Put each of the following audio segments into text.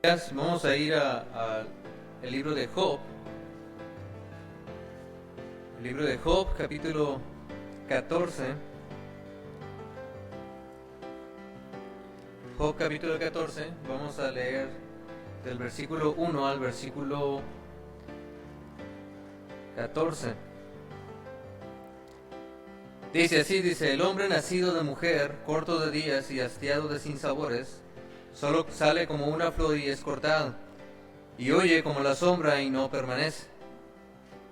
Vamos a ir al libro de Job. El libro de Job, capítulo 14. Job, capítulo 14. Vamos a leer del versículo 1 al versículo 14. Dice, el hombre nacido de mujer, corto de días y hastiado de sinsabores, solo sale como una flor y es cortado, y oye como la sombra y no permanece.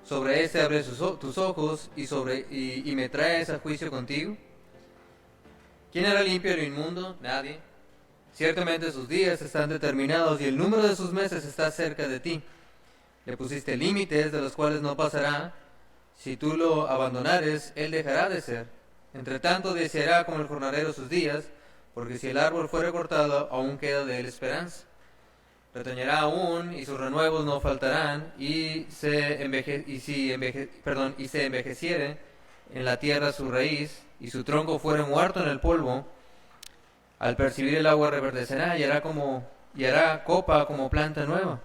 Sobre este abre tus ojos y me traes a juicio contigo. ¿Quién hará limpio lo inmundo? Nadie. Ciertamente sus días están determinados y el número de sus meses está cerca de ti. Le pusiste límites de los cuales no pasará. Si tú lo abandonares, él dejará de ser. Entre tanto deseará como el jornalero sus días, porque si el árbol fuere cortado, aún queda de él esperanza. Retoñará aún, y sus renuevos no faltarán, y se envejeciere en la tierra su raíz, y su tronco fuere muerto en el polvo. Al percibir el agua reverdecerá, y hará copa como planta nueva.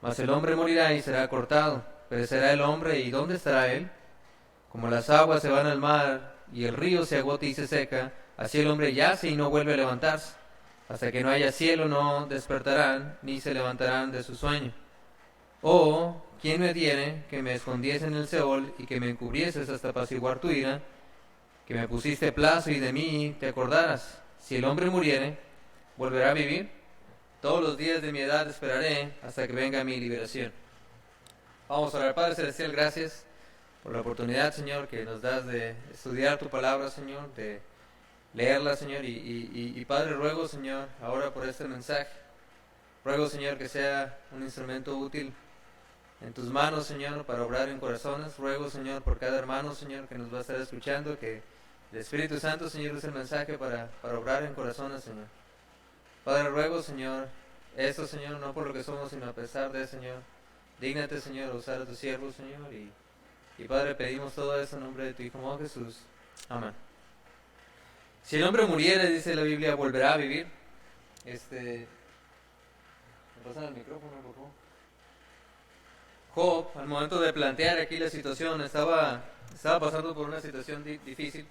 Mas el hombre morirá y será cortado. Perecerá el hombre, ¿y dónde estará él? Como las aguas se van al mar, y el río se agota y se seca, así el hombre yace y no vuelve a levantarse. Hasta que no haya cielo no despertarán, ni se levantarán de su sueño. Oh, ¿quién me diere que me escondiese en el Seol y que me encubrieses hasta apaciguar tu ira? Que me pusiste plazo y de mí te acordaras. Si el hombre muriere, ¿volverá a vivir? Todos los días de mi edad esperaré hasta que venga mi liberación. Vamos a orar. Padre Celestial, gracias por la oportunidad, Señor, que nos das de estudiar tu palabra, Señor, de leerla, Señor, y Padre, ruego, Señor, ahora por este mensaje, ruego, Señor, que sea un instrumento útil en tus manos, Señor, para obrar en corazones. Ruego, Señor, por cada hermano, Señor, que nos va a estar escuchando, que el Espíritu Santo, Señor, use el mensaje para obrar en corazones, Señor. Padre, ruego, Señor, esto, Señor, no por lo que somos, sino a pesar de, Señor. Dígnate, Señor, a usar a tu siervo, Señor, y Padre, pedimos todo eso en nombre de tu Hijo Jesús. Amén. Si el hombre muriera, dice la Biblia, volverá a vivir. ¿Me pasan el micrófono, por favor? Job, al momento de plantear aquí la situación, estaba pasando por una situación difícil.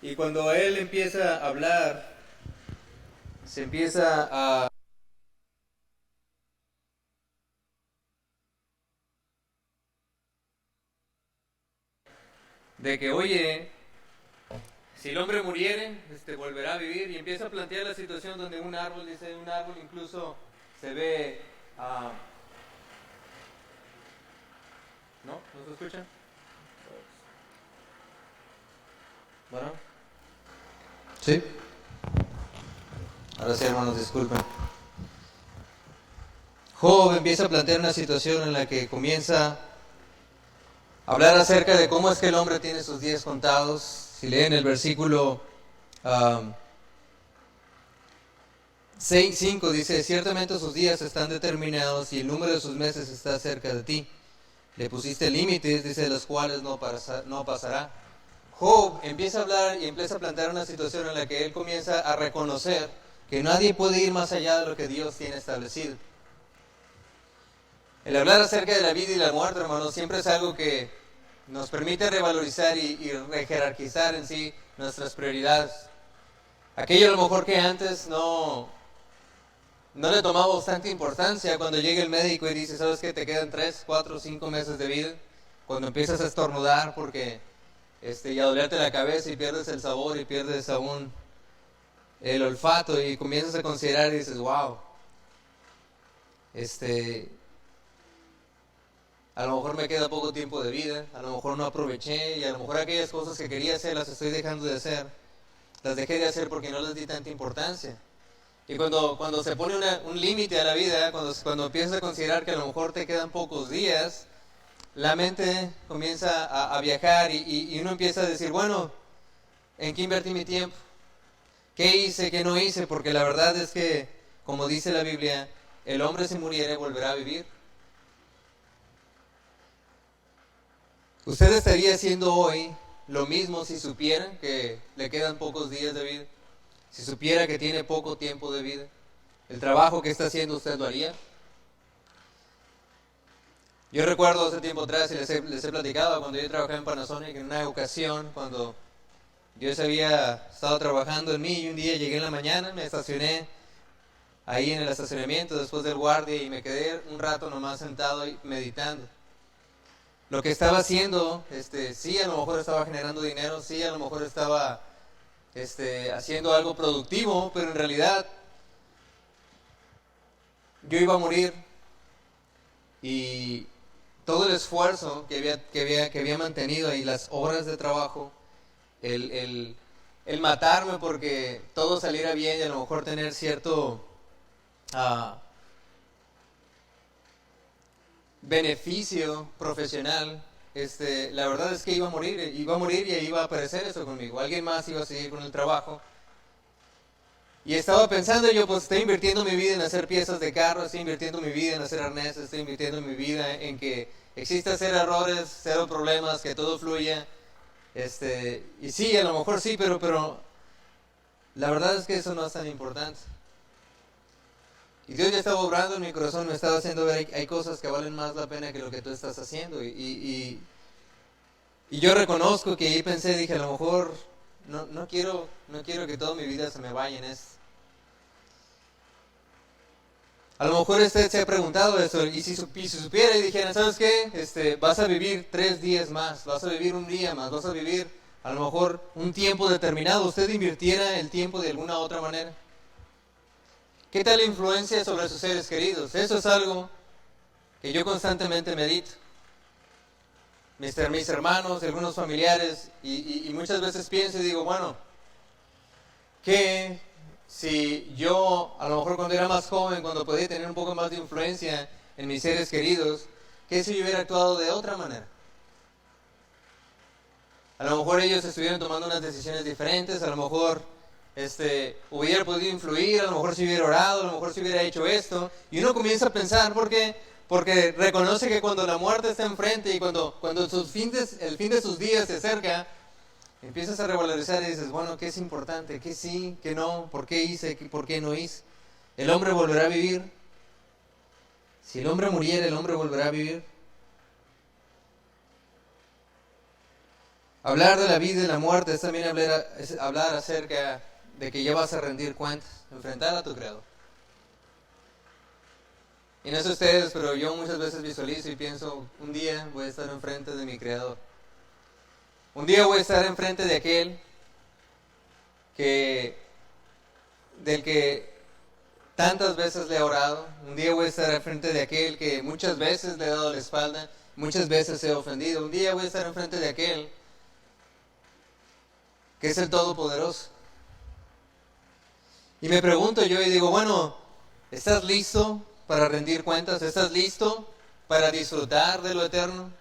Y cuando él empieza a hablar, se empieza a de que, oye, si el hombre muriere, volverá a vivir, y empieza a plantear la situación donde un árbol incluso se ve, ¿no? ¿No se escucha? Bueno, sí. Ahora sí, hermanos, disculpen. Job empieza a plantear una situación en la que comienza a hablar acerca de cómo es que el hombre tiene sus días contados. Si leen el versículo 5 dice, ciertamente sus días están determinados y el número de sus meses está cerca de ti. Le pusiste límites, dice, de los cuales no pasará. Job empieza a hablar y empieza a plantear una situación en la que él comienza a reconocer que nadie puede ir más allá de lo que Dios tiene establecido. El hablar acerca de la vida y la muerte, hermanos, siempre es algo que nos permite revalorizar y rejerarquizar en sí nuestras prioridades. Aquello a lo mejor que antes no le tomamos tanta importancia, cuando llega el médico y dice, ¿sabes qué? Te quedan 3, 4, 5 meses de vida. Cuando empiezas a estornudar porque y a dolerte la cabeza y pierdes el sabor y pierdes aún el olfato y comienzas a considerar y dices, wow, a lo mejor me queda poco tiempo de vida, a lo mejor no aproveché y a lo mejor aquellas cosas que quería hacer las estoy dejando de hacer, las dejé de hacer porque no les di tanta importancia. Y cuando se pone un límite a la vida, cuando empiezas a considerar que a lo mejor te quedan pocos días, la mente comienza a viajar y uno empieza a decir, bueno, ¿en qué invertí mi tiempo? ¿Qué hice, qué no hice? Porque la verdad es que, como dice la Biblia, el hombre si muriere volverá a vivir. ¿Usted estaría haciendo hoy lo mismo si supiera que le quedan pocos días de vida? Si supiera que tiene poco tiempo de vida, ¿el trabajo que está haciendo usted lo haría? Yo recuerdo hace tiempo atrás, y les he platicado, cuando yo trabajaba en Panasonic, en una ocasión, cuando Dios había estado trabajando en mí, y un día llegué en la mañana, me estacioné ahí en el estacionamiento después del guardia y me quedé un rato nomás sentado y meditando. Lo que estaba haciendo, sí, a lo mejor estaba generando dinero, sí, a lo mejor estaba haciendo algo productivo, pero en realidad yo iba a morir y todo el esfuerzo que había mantenido y las horas de trabajo, el matarme porque todo saliera bien y a lo mejor tener cierto beneficio profesional, la verdad es que iba a morir y iba a aparecer eso conmigo. Alguien más iba a seguir con el trabajo. Y estaba pensando yo, pues estoy invirtiendo mi vida en hacer piezas de carro, estoy invirtiendo mi vida en hacer arneses, estoy invirtiendo mi vida en que exista cero errores, cero problemas, que todo fluya. Y sí, a lo mejor sí, pero la verdad es que eso no es tan importante. Y Dios ya estaba obrando en mi corazón, me estaba haciendo ver, hay cosas que valen más la pena que lo que tú estás haciendo. Y yo reconozco que ahí pensé, dije, a lo mejor no quiero que toda mi vida se me vaya en esto. A lo mejor usted se ha preguntado eso, y si supiera y dijera, ¿sabes qué? Vas a vivir 3 días más, vas a vivir un día más, vas a vivir a lo mejor un tiempo determinado, ¿usted invirtiera el tiempo de alguna otra manera? ¿Qué tal la influencia sobre sus seres queridos? Eso es algo que yo constantemente medito. Mis hermanos, algunos familiares, y muchas veces pienso y digo, bueno, ¿qué si yo, a lo mejor cuando era más joven, cuando podía tener un poco más de influencia en mis seres queridos, qué si yo hubiera actuado de otra manera? A lo mejor ellos estuvieran tomando unas decisiones diferentes, a lo mejor hubiera podido influir, a lo mejor si hubiera orado, a lo mejor si hubiera hecho esto. Y uno comienza a pensar, porque reconoce que cuando la muerte está enfrente y cuando el fin de sus días se acerca, empiezas a revalorizar y dices, bueno, ¿qué es importante? ¿Qué sí? ¿Qué no? ¿Por qué hice? ¿Por qué no hice? ¿El hombre volverá a vivir? Si el hombre muriera, ¿el hombre volverá a vivir? Hablar de la vida y la muerte es también hablar acerca de que ya vas a rendir cuentas, enfrentar a tu Creador. Y no sé ustedes, pero yo muchas veces visualizo y pienso, un día voy a estar enfrente de mi Creador. Un día voy a estar enfrente de aquel del que tantas veces le he orado. Un día voy a estar enfrente de aquel que muchas veces le he dado la espalda, muchas veces he ofendido. Un día voy a estar enfrente de aquel que es el Todopoderoso. Y me pregunto yo y digo, bueno, ¿estás listo para rendir cuentas? ¿Estás listo para disfrutar de lo eterno?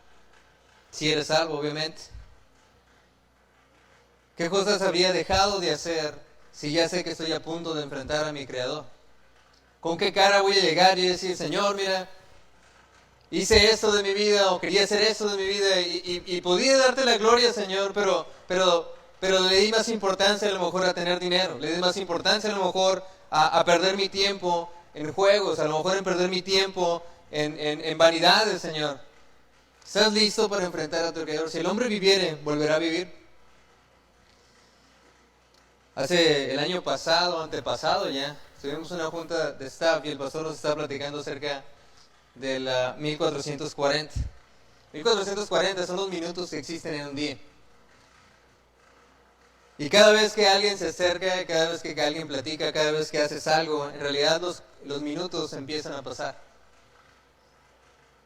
Si eres salvo, obviamente. ¿Qué cosas habría dejado de hacer si ya sé que estoy a punto de enfrentar a mi Creador? ¿Con qué cara voy a llegar y decir, Señor, mira, hice esto de mi vida o quería hacer esto de mi vida y podía darte la gloria, Señor, pero le di más importancia a lo mejor a tener dinero, le di más importancia a lo mejor a perder mi tiempo en juegos, a lo mejor en perder mi tiempo en vanidades, Señor? ¿Estás listo para enfrentar a tu Creador? Si el hombre viviere, ¿volverá a vivir? Hace el año pasado, antepasado ya, tuvimos una junta de staff y el pastor nos estaba platicando acerca de la 1440. 1440 son los minutos que existen en un día. Y cada vez que alguien se acerca, cada vez que alguien platica, cada vez que haces algo, en realidad los minutos empiezan a pasar.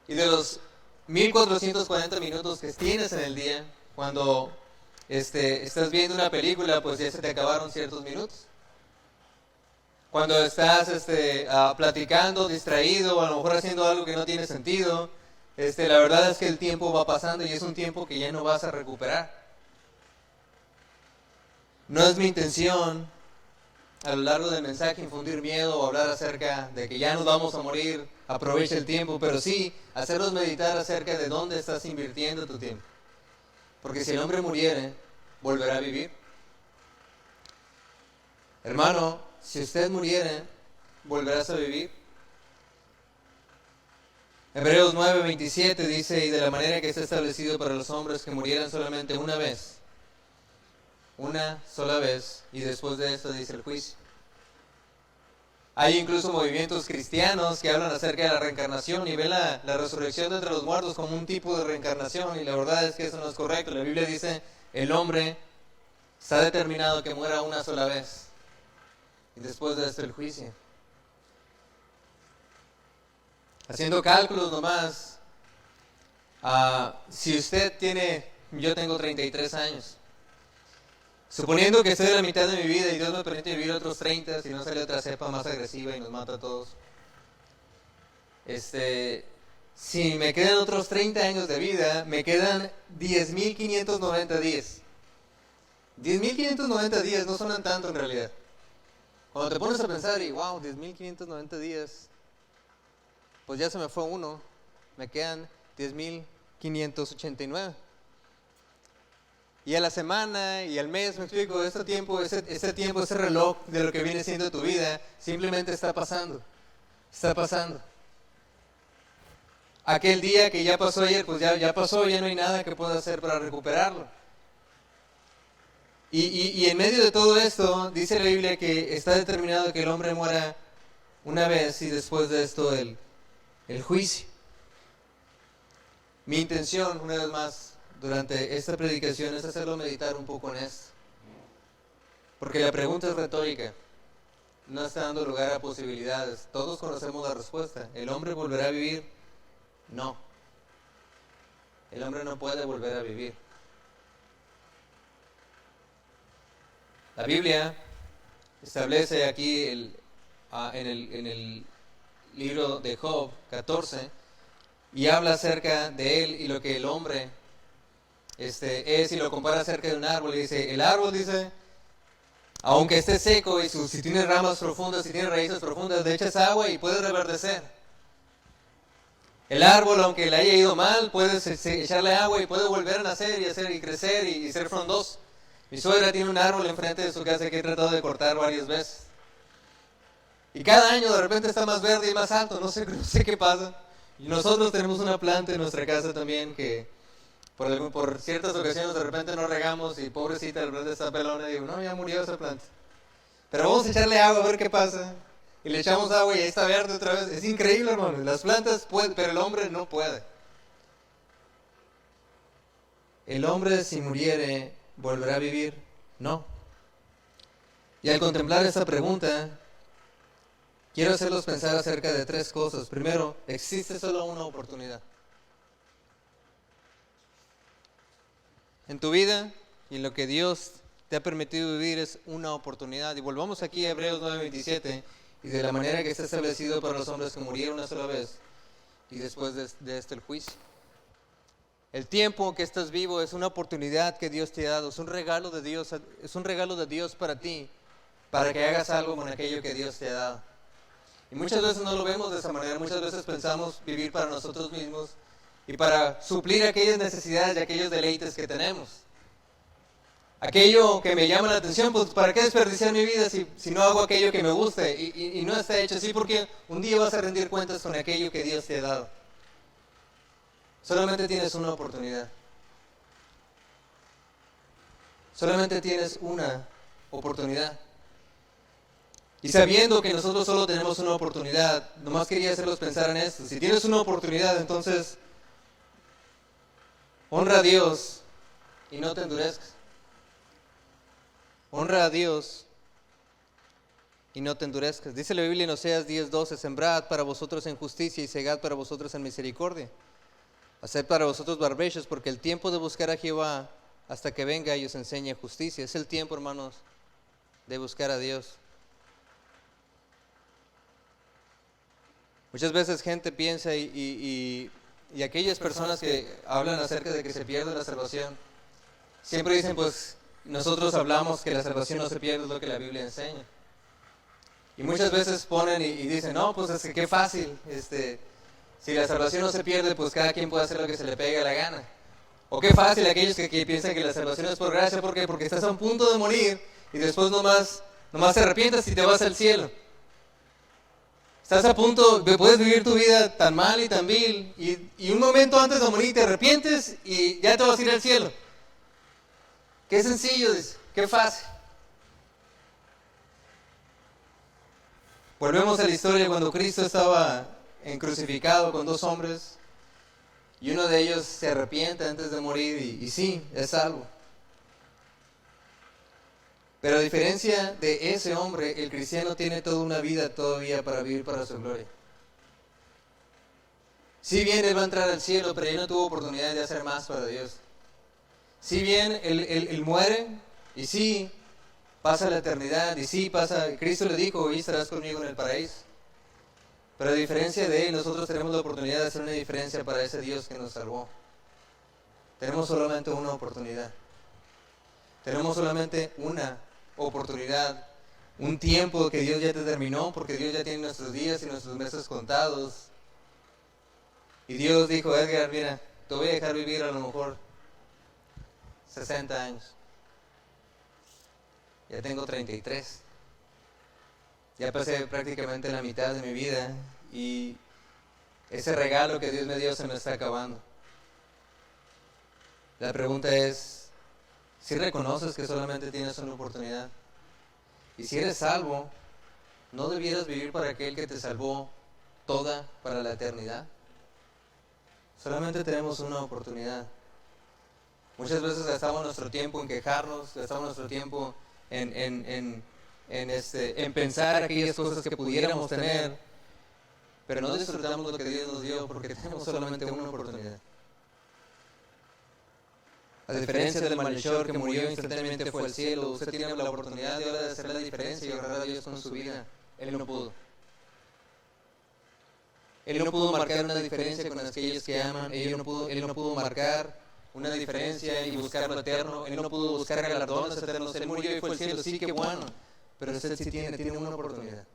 Y de los 1440 minutos que tienes en el día, cuando estás viendo una película, pues ya se te acabaron ciertos minutos. Cuando estás platicando, distraído, o a lo mejor haciendo algo que no tiene sentido, la verdad es que el tiempo va pasando y es un tiempo que ya no vas a recuperar. No es mi intención a lo largo del mensaje infundir miedo o hablar acerca de que ya nos vamos a morir, aprovecha el tiempo, pero sí hacerlos meditar acerca de dónde estás invirtiendo tu tiempo. Porque si el hombre muriere, volverá a vivir. Hermano, si usted muriere, volverás a vivir. Hebreos 9:27 dice, y de la manera que está establecido para los hombres que murieran solamente una sola vez, y después de esto dice el juicio. Hay incluso movimientos cristianos que hablan acerca de la reencarnación y ven la resurrección de entre los muertos como un tipo de reencarnación, y la verdad es que eso no es correcto. La Biblia dice, el hombre está determinado que muera una sola vez, y después de esto el juicio. Haciendo cálculos nomás, si usted yo tengo 33 años, suponiendo que estoy en la mitad de mi vida y Dios me permite vivir otros 30, si no sale otra cepa más agresiva y nos mata a todos, si me quedan otros 30 años de vida, me quedan 10.590 días. 10.590 días no suenan tanto en realidad. Cuando te pones a pensar y wow, 10.590 días, pues ya se me fue uno, me quedan 10.589. Y a la semana y al mes, me explico, ese tiempo, ese reloj de lo que viene siendo tu vida, simplemente está pasando. Está pasando. Aquel día que ya pasó ayer, pues ya pasó, ya no hay nada que pueda hacer para recuperarlo. Y en medio de todo esto, dice la Biblia que está determinado que el hombre muera una vez y después de esto el juicio. Mi intención, una vez más, durante esta predicación es hacerlo meditar un poco en esto. Porque la pregunta es retórica. No está dando lugar a posibilidades. Todos conocemos la respuesta. ¿El hombre volverá a vivir? No. El hombre no puede volver a vivir. La Biblia establece aquí en el libro de Job 14 y habla acerca de él y lo que el hombre es, y lo compara acerca de un árbol y dice, el árbol dice, aunque esté seco y si tiene ramas profundas, si tiene raíces profundas, le echas agua y puede reverdecer. El árbol, aunque le haya ido mal, puedes echarle agua y puede volver a nacer y crecer y ser frondoso. Mi suegra tiene un árbol enfrente de su casa que he tratado de cortar varias veces. Y cada año de repente está más verde y más alto, no sé qué pasa. Y nosotros tenemos una planta en nuestra casa también que por ciertas ocasiones de repente no regamos y pobrecita de repente está pelona y digo, no, ya murió esa planta. Pero vamos a echarle agua a ver qué pasa. Y le echamos agua y ahí está verde otra vez. Es increíble, hermano. Las plantas pueden, pero el hombre no puede. El hombre si muriere, ¿volverá a vivir? No. Y al contemplar esta pregunta, quiero hacerlos pensar acerca de tres cosas. Primero, existe solo una oportunidad. En tu vida y en lo que Dios te ha permitido vivir es una oportunidad. Y volvamos aquí a Hebreos 9:27. Y de la manera que está establecido para los hombres que murieron una sola vez y después de esto el juicio. El tiempo que estás vivo es una oportunidad que Dios te ha dado, es un regalo de Dios para ti, para que hagas algo con aquello que Dios te ha dado. Y muchas veces no lo vemos de esa manera, muchas veces pensamos vivir para nosotros mismos y para suplir aquellas necesidades y aquellos deleites que tenemos. Aquello que me llama la atención, pues ¿para qué desperdiciar mi vida si no hago aquello que me guste? Y no está hecho así porque un día vas a rendir cuentas con aquello que Dios te ha dado. Solamente tienes una oportunidad. Solamente tienes una oportunidad. Y sabiendo que nosotros solo tenemos una oportunidad, nomás quería hacerlos pensar en esto. Si tienes una oportunidad, entonces honra a Dios y no te endurezcas. Honra a Dios y no te endurezcas. Dice la Biblia en Oseas 10:12, sembrad para vosotros en justicia y segad para vosotros en misericordia. Haced para vosotros barbechos, porque el tiempo de buscar a Jehová hasta que venga y os enseñe justicia. Es el tiempo, hermanos, de buscar a Dios. Muchas veces gente piensa y aquellas personas que hablan acerca de que se pierde la salvación, siempre dicen, pues, nosotros hablamos que la salvación no se pierde, es lo que la Biblia enseña. Y muchas veces ponen y dicen, no, pues es que qué fácil, si la salvación no se pierde, pues cada quien puede hacer lo que se le pegue a la gana. O qué fácil aquellos que piensan que la salvación es por gracia. ¿Por qué? Porque estás a un punto de morir y después nomás te arrepientas y te vas al cielo. Estás a punto, puedes vivir tu vida tan mal y tan vil y un momento antes de morir te arrepientes y ya te vas a ir al cielo. Qué sencillo, dice, qué fácil. Volvemos a la historia cuando Cristo estaba crucificado con dos hombres y uno de ellos se arrepiente antes de morir y sí, es salvo. Pero a diferencia de ese hombre, el cristiano tiene toda una vida todavía para vivir para su gloria. Si bien él va a entrar al cielo, pero él no tuvo oportunidad de hacer más para Dios. Si bien él muere, y sí, pasa la eternidad, y sí, Cristo le dijo, hoy estarás conmigo en el paraíso. Pero a diferencia de él, nosotros tenemos la oportunidad de hacer una diferencia para ese Dios que nos salvó. Tenemos solamente una oportunidad. Tenemos solamente una oportunidad, un tiempo que Dios ya determinó, porque Dios ya tiene nuestros días y nuestros meses contados. Y Dios dijo, Edgar, mira, te voy a dejar vivir a lo mejor 60 años. Ya tengo 33. Ya pasé prácticamente la mitad de mi vida y ese regalo que Dios me dio se me está acabando. La pregunta es, si reconoces que solamente tienes una oportunidad y si eres salvo, ¿no debieras vivir para aquel que te salvó toda para la eternidad? Solamente tenemos una oportunidad. Muchas veces gastamos nuestro tiempo en quejarnos, gastamos nuestro tiempo en pensar aquellas cosas que pudiéramos tener, pero no disfrutamos lo que Dios nos dio porque tenemos solamente una oportunidad. A diferencia del malhechor que murió instantáneamente fue al cielo, usted tiene la oportunidad de ahora de hacer la diferencia y honrar a Dios con su vida. Él no pudo. Él no pudo marcar una diferencia con aquellos que aman. Él no pudo marcar una diferencia y buscar lo eterno. Él no pudo buscar galardones eternos. Él murió y fue al cielo. Sí, qué bueno. Pero usted sí tiene una oportunidad.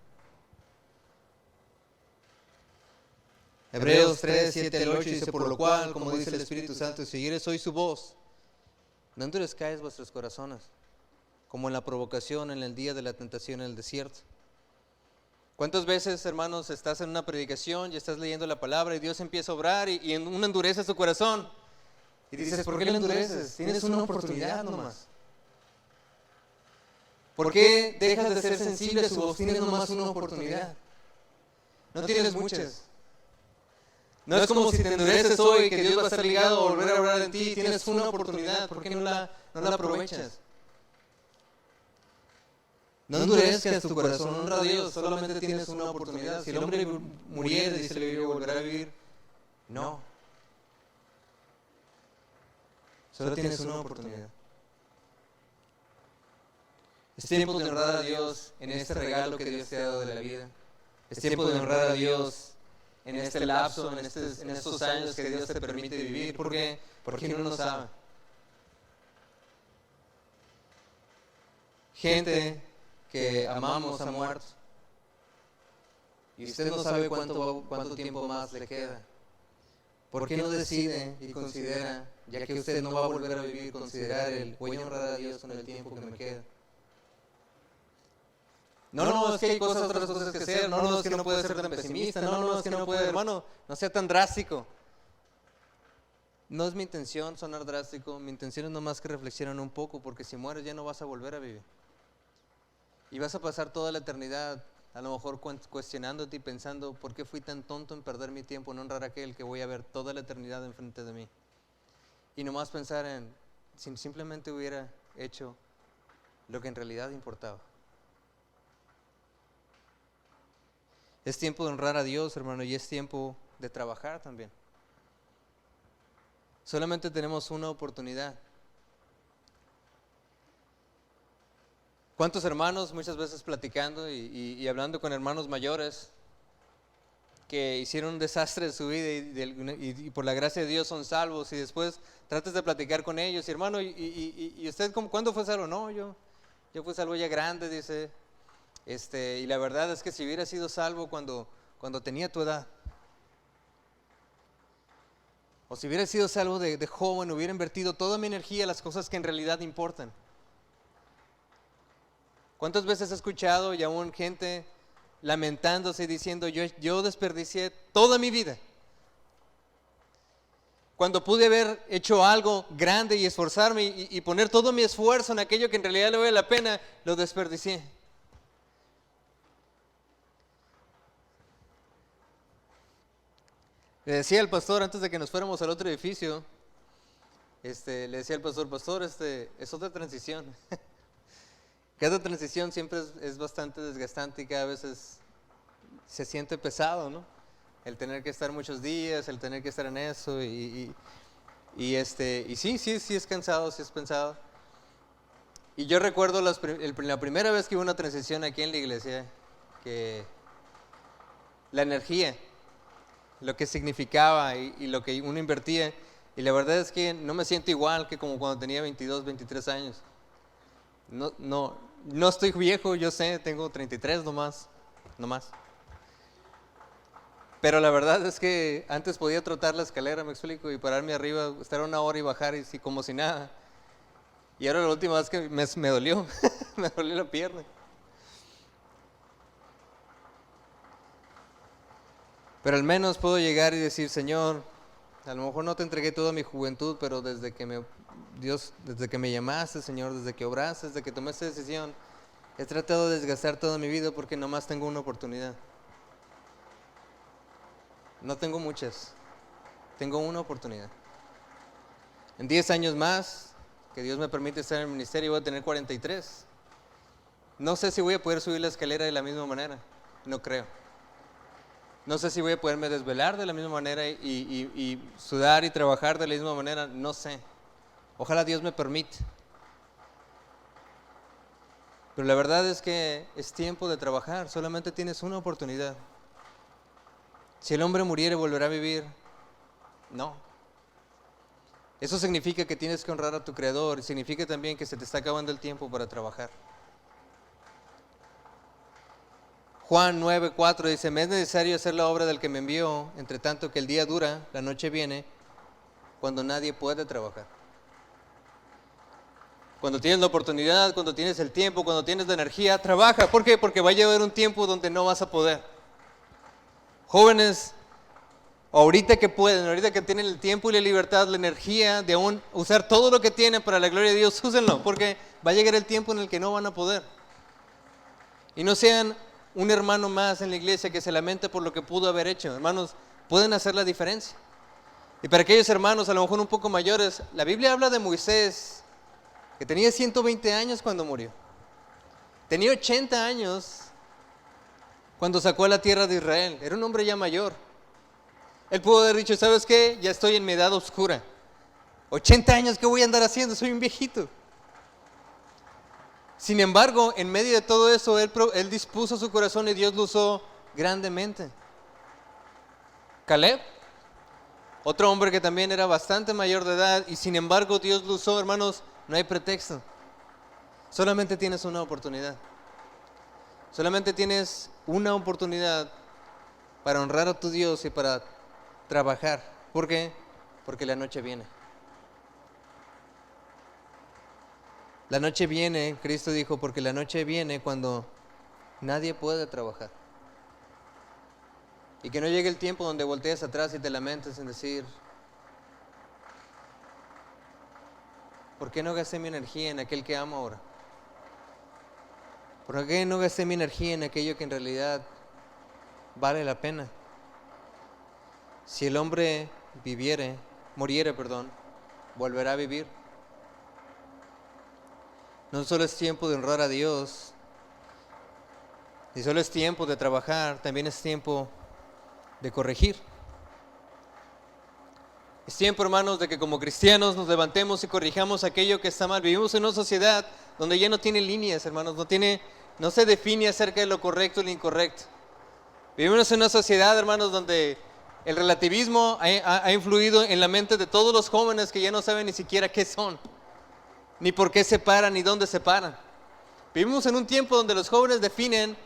Hebreos 3, 7 al 8 dice, por lo cual, como dice el Espíritu Santo, si oyeres hoy su voz, no endurezcáis vuestros corazones, como en la provocación en el día de la tentación en el desierto. ¿Cuántas veces, hermanos, estás en una predicación y estás leyendo la palabra y Dios empieza a obrar y uno endurece su corazón? Y dices, ¿por qué lo endureces? Tienes una oportunidad nomás. ¿Por qué dejas de ser sensible a su voz? Tienes nomás una oportunidad. No tienes muchas. No es como si te endureces hoy, que Dios va a estar ligado a volver a obrar en ti. Tienes una oportunidad, ¿por qué no la aprovechas? No endurezcas tu corazón, honra a Dios, solamente tienes una oportunidad. Si el hombre muriera, dice la Biblia, volverá a vivir. No. Solo tienes una oportunidad. Es tiempo de honrar a Dios en este regalo que Dios te ha dado de la vida. Es tiempo de honrar a Dios en este lapso, en estos años que Dios te permite vivir. ¿Por qué? Porque uno no sabe. Gente que amamos ha muerto. Y usted no sabe cuánto tiempo más le queda. ¿Por qué no decide y considera, ya que usted no va a volver a vivir, considerar voy a honrar a Dios con el tiempo que me queda? No, es que hay otras cosas que hacer. No, es que no puede ser tan pesimista. No, es que no puede, hermano, no sea tan drástico. No es mi intención sonar drástico. Mi intención es nomás que reflexionen un poco, porque si mueres ya no vas a volver a vivir. Y vas a pasar toda la eternidad, a lo mejor cuestionándote y pensando, ¿por qué fui tan tonto en perder mi tiempo en honrar a aquel que voy a ver toda la eternidad enfrente de mí? Y nomás pensar en, si simplemente hubiera hecho lo que en realidad importaba. Es tiempo de honrar a Dios, hermano, y es tiempo de trabajar también. Solamente tenemos una oportunidad. ¿Cuántos hermanos, muchas veces platicando y hablando con hermanos mayores que hicieron un desastre de su vida y por la gracia de Dios son salvos, y después tratas de platicar con ellos, y hermano, ¿y usted cuándo fue salvo? No, yo fui salvo ya grande, dice, y la verdad es que si hubiera sido salvo cuando tenía tu edad, O si hubiera sido salvo de joven, hubiera invertido toda mi energía en las cosas que en realidad importan. ¿Cuántas veces he escuchado y aún gente lamentándose y diciendo, yo desperdicié toda mi vida? Cuando pude haber hecho algo grande y esforzarme y poner todo mi esfuerzo en aquello que en realidad le vale la pena, lo desperdicié. Le decía al pastor antes de que nos fuéramos al otro edificio, le decía al pastor, es otra transición. Cada transición siempre es bastante desgastante y cada vez se siente pesado, ¿no? El tener que estar muchos días, el tener que estar en eso y sí es cansado, sí es pensado. Y yo recuerdo la primera vez que hubo una transición aquí en la iglesia, que la energía, lo que significaba y lo que uno invertía, y la verdad es que no me siento igual que como cuando tenía 22, 23 años. No estoy viejo, yo sé, tengo 33 nomás. Pero la verdad es que antes podía trotar la escalera, me explico, y pararme arriba, estar una hora y bajar y como si nada. Y ahora la última vez que me dolió, me dolió la pierna. Pero al menos puedo llegar y decir, Señor, a lo mejor no te entregué toda mi juventud, pero desde que me llamaste, Señor, desde que obraste, desde que tomé esta decisión, he tratado de desgastar toda mi vida porque nomás tengo una oportunidad. No tengo muchas, tengo una oportunidad. En 10 años más, que Dios me permite estar en el ministerio, voy a tener 43. No sé si voy a poder subir la escalera de la misma manera, no creo. No sé si voy a poderme desvelar de la misma manera y sudar y trabajar de la misma manera, no sé. Ojalá Dios me permite. Pero la verdad es que es tiempo de trabajar, solamente tienes una oportunidad. Si el hombre muriere, ¿volverá a vivir? No. Eso significa que tienes que honrar a tu Creador y significa también que se te está acabando el tiempo para trabajar. Juan 9:4 dice, me es necesario hacer la obra del que me envió, entre tanto que el día dura, la noche viene, cuando nadie puede trabajar. Cuando tienes la oportunidad, cuando tienes el tiempo, cuando tienes la energía, trabaja. ¿Por qué? Porque va a llegar un tiempo donde no vas a poder. Jóvenes, ahorita que pueden, ahorita que tienen el tiempo y la libertad, la energía de aún usar todo lo que tienen para la gloria de Dios, úsenlo, porque va a llegar el tiempo en el que no van a poder. Y no sean un hermano más en la iglesia que se lamenta por lo que pudo haber hecho. Hermanos, pueden hacer la diferencia. Y para aquellos hermanos a lo mejor un poco mayores, la Biblia habla de Moisés, que tenía 120 años cuando murió. Tenía 80 años cuando sacó a la tierra de Israel. Era un hombre ya mayor. Él pudo haber dicho, ¿sabes qué? Ya estoy en mi edad oscura. 80 años, ¿qué voy a andar haciendo? Soy un viejito. Sin embargo, en medio de todo eso, él dispuso su corazón y Dios lo usó grandemente. Caleb, otro hombre que también era bastante mayor de edad y sin embargo Dios lo usó, hermanos, no hay pretexto. Solamente tienes una oportunidad. Solamente tienes una oportunidad para honrar a tu Dios y para trabajar. ¿Por qué? Porque la noche viene. La noche viene, Cristo dijo, porque la noche viene cuando nadie puede trabajar. Y que no llegue el tiempo donde voltees atrás y te lamentes en decir, ¿por qué no gasté mi energía en aquel que amo ahora? ¿Por qué no gasté mi energía en aquello que en realidad vale la pena? Si el hombre muriere, volverá a vivir. No solo es tiempo de honrar a Dios, ni solo es tiempo de trabajar, también es tiempo de corregir. Es tiempo, hermanos, de que como cristianos nos levantemos y corrijamos aquello que está mal. Vivimos en una sociedad donde ya no tiene líneas, hermanos, no se define acerca de lo correcto y lo incorrecto. Vivimos en una sociedad, hermanos, donde el relativismo ha influido en la mente de todos los jóvenes que ya no saben ni siquiera qué son, ni por qué se paran, ni dónde se paran. Vivimos en un tiempo donde los jóvenes definen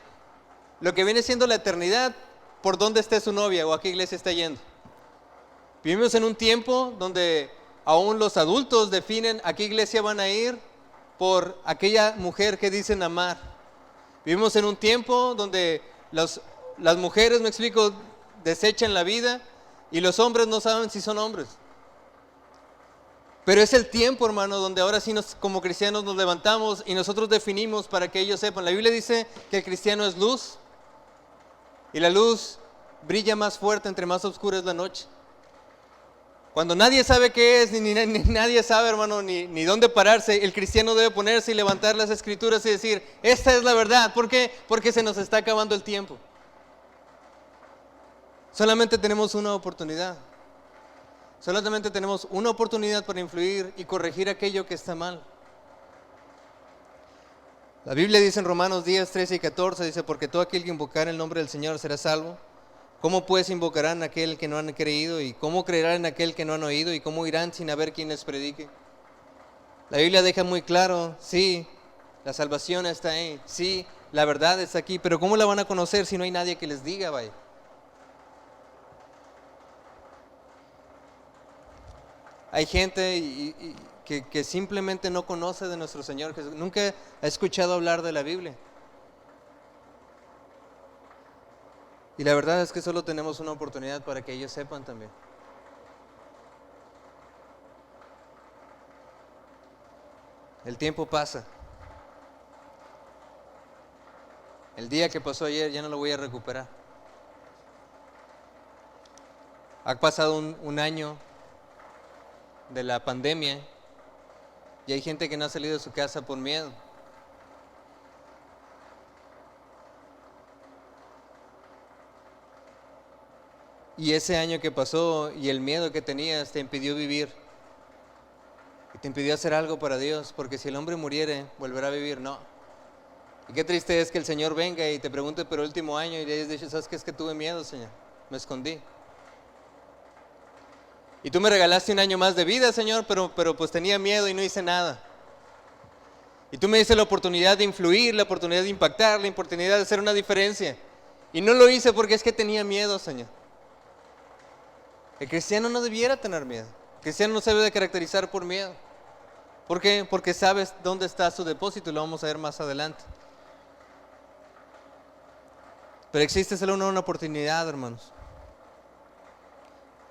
lo que viene siendo la eternidad por dónde esté su novia o a qué iglesia está yendo. Vivimos en un tiempo donde aún los adultos definen a qué iglesia van a ir por aquella mujer que dicen amar. Vivimos en un tiempo donde las mujeres, me explico, desechan la vida y los hombres no saben si son hombres. Pero es el tiempo, hermano, donde ahora sí como cristianos nos levantamos y nosotros definimos para que ellos sepan. La Biblia dice que el cristiano es luz y la luz brilla más fuerte entre más oscura es la noche. Cuando nadie sabe qué es, ni nadie sabe, hermano, ni dónde pararse, el cristiano debe ponerse y levantar las escrituras y decir, esta es la verdad. ¿Por qué? Porque se nos está acabando el tiempo. Solamente tenemos una oportunidad. Solamente tenemos una oportunidad para influir y corregir aquello que está mal. La Biblia dice en Romanos 10, 13 y 14, dice, porque todo aquel que invocar el nombre del Señor será salvo. ¿Cómo pues invocarán a aquel que no han creído? ¿Y cómo creerán en aquel que no han oído? ¿Y cómo irán sin haber quien les predique? La Biblia deja muy claro, sí, la salvación está ahí, sí, la verdad está aquí, pero ¿cómo la van a conocer si no hay nadie que les diga, vaya? Hay gente que simplemente no conoce de nuestro Señor Jesús, nunca ha escuchado hablar de la Biblia. Y la verdad es que solo tenemos una oportunidad para que ellos sepan también. El tiempo pasa. El día que pasó ayer ya no lo voy a recuperar. Ha pasado un año de la pandemia y hay gente que no ha salido de su casa por miedo. Y ese año que pasó y el miedo que tenías te impidió vivir. Y te impidió hacer algo para Dios, porque si el hombre muriere, volverá a vivir, no. Y qué triste es que el Señor venga y te pregunte por el último año y le hayas dicho, ¿sabes qué? Es que tuve miedo, Señor, me escondí. Y tú me regalaste un año más de vida, Señor, pero pues tenía miedo y no hice nada. Y tú me diste la oportunidad de influir, la oportunidad de impactar, la oportunidad de hacer una diferencia. Y no lo hice porque es que tenía miedo, Señor. El cristiano no debiera tener miedo. El cristiano no se debe de caracterizar por miedo. ¿Por qué? Porque sabes dónde está su depósito y lo vamos a ver más adelante. Pero existe solo una oportunidad, hermanos.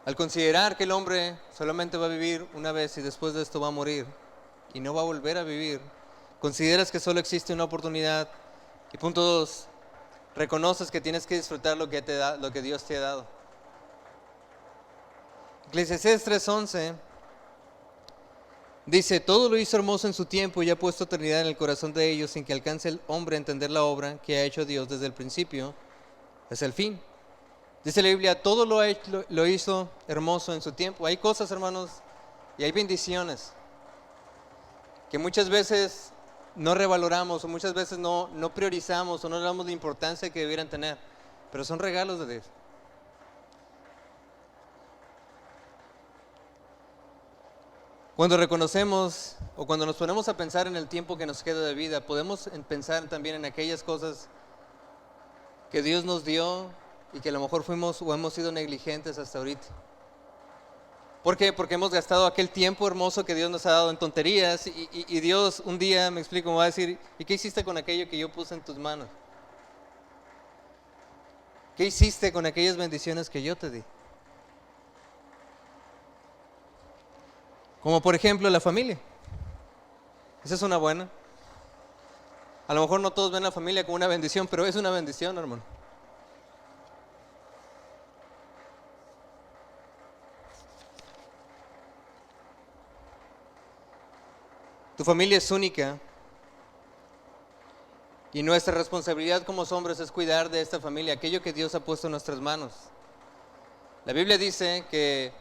Al considerar que el hombre solamente va a vivir una vez y después de esto va a morir y no va a volver a vivir, consideras que solo existe una oportunidad. Y punto 2, reconoces que tienes que disfrutar lo que Dios te ha dado. Eclesiastés 3:11 dice, todo lo hizo hermoso en su tiempo y ha puesto eternidad en el corazón de ellos, sin que alcance el hombre a entender la obra que ha hecho Dios desde el principio hasta el fin. Dice la Biblia, todo lo hizo hermoso en su tiempo. Hay cosas, hermanos, y hay bendiciones que muchas veces no revaloramos o muchas veces no priorizamos o no le damos la importancia que debieran tener, pero son regalos de Dios. Cuando reconocemos o cuando nos ponemos a pensar en el tiempo que nos queda de vida, podemos pensar también en aquellas cosas que Dios nos dio y que a lo mejor fuimos o hemos sido negligentes hasta ahorita. ¿Por qué? Porque hemos gastado aquel tiempo hermoso que Dios nos ha dado en tonterías y Dios un día, me explico, me va a decir, ¿y qué hiciste con aquello que yo puse en tus manos? ¿Qué hiciste con aquellas bendiciones que yo te di? Como por ejemplo la familia. Esa es una buena. A lo mejor no todos ven la familia como una bendición, pero es una bendición, hermano. Tu familia es única y nuestra responsabilidad como hombres es cuidar de esta familia, aquello que Dios ha puesto en nuestras manos. La Biblia dice que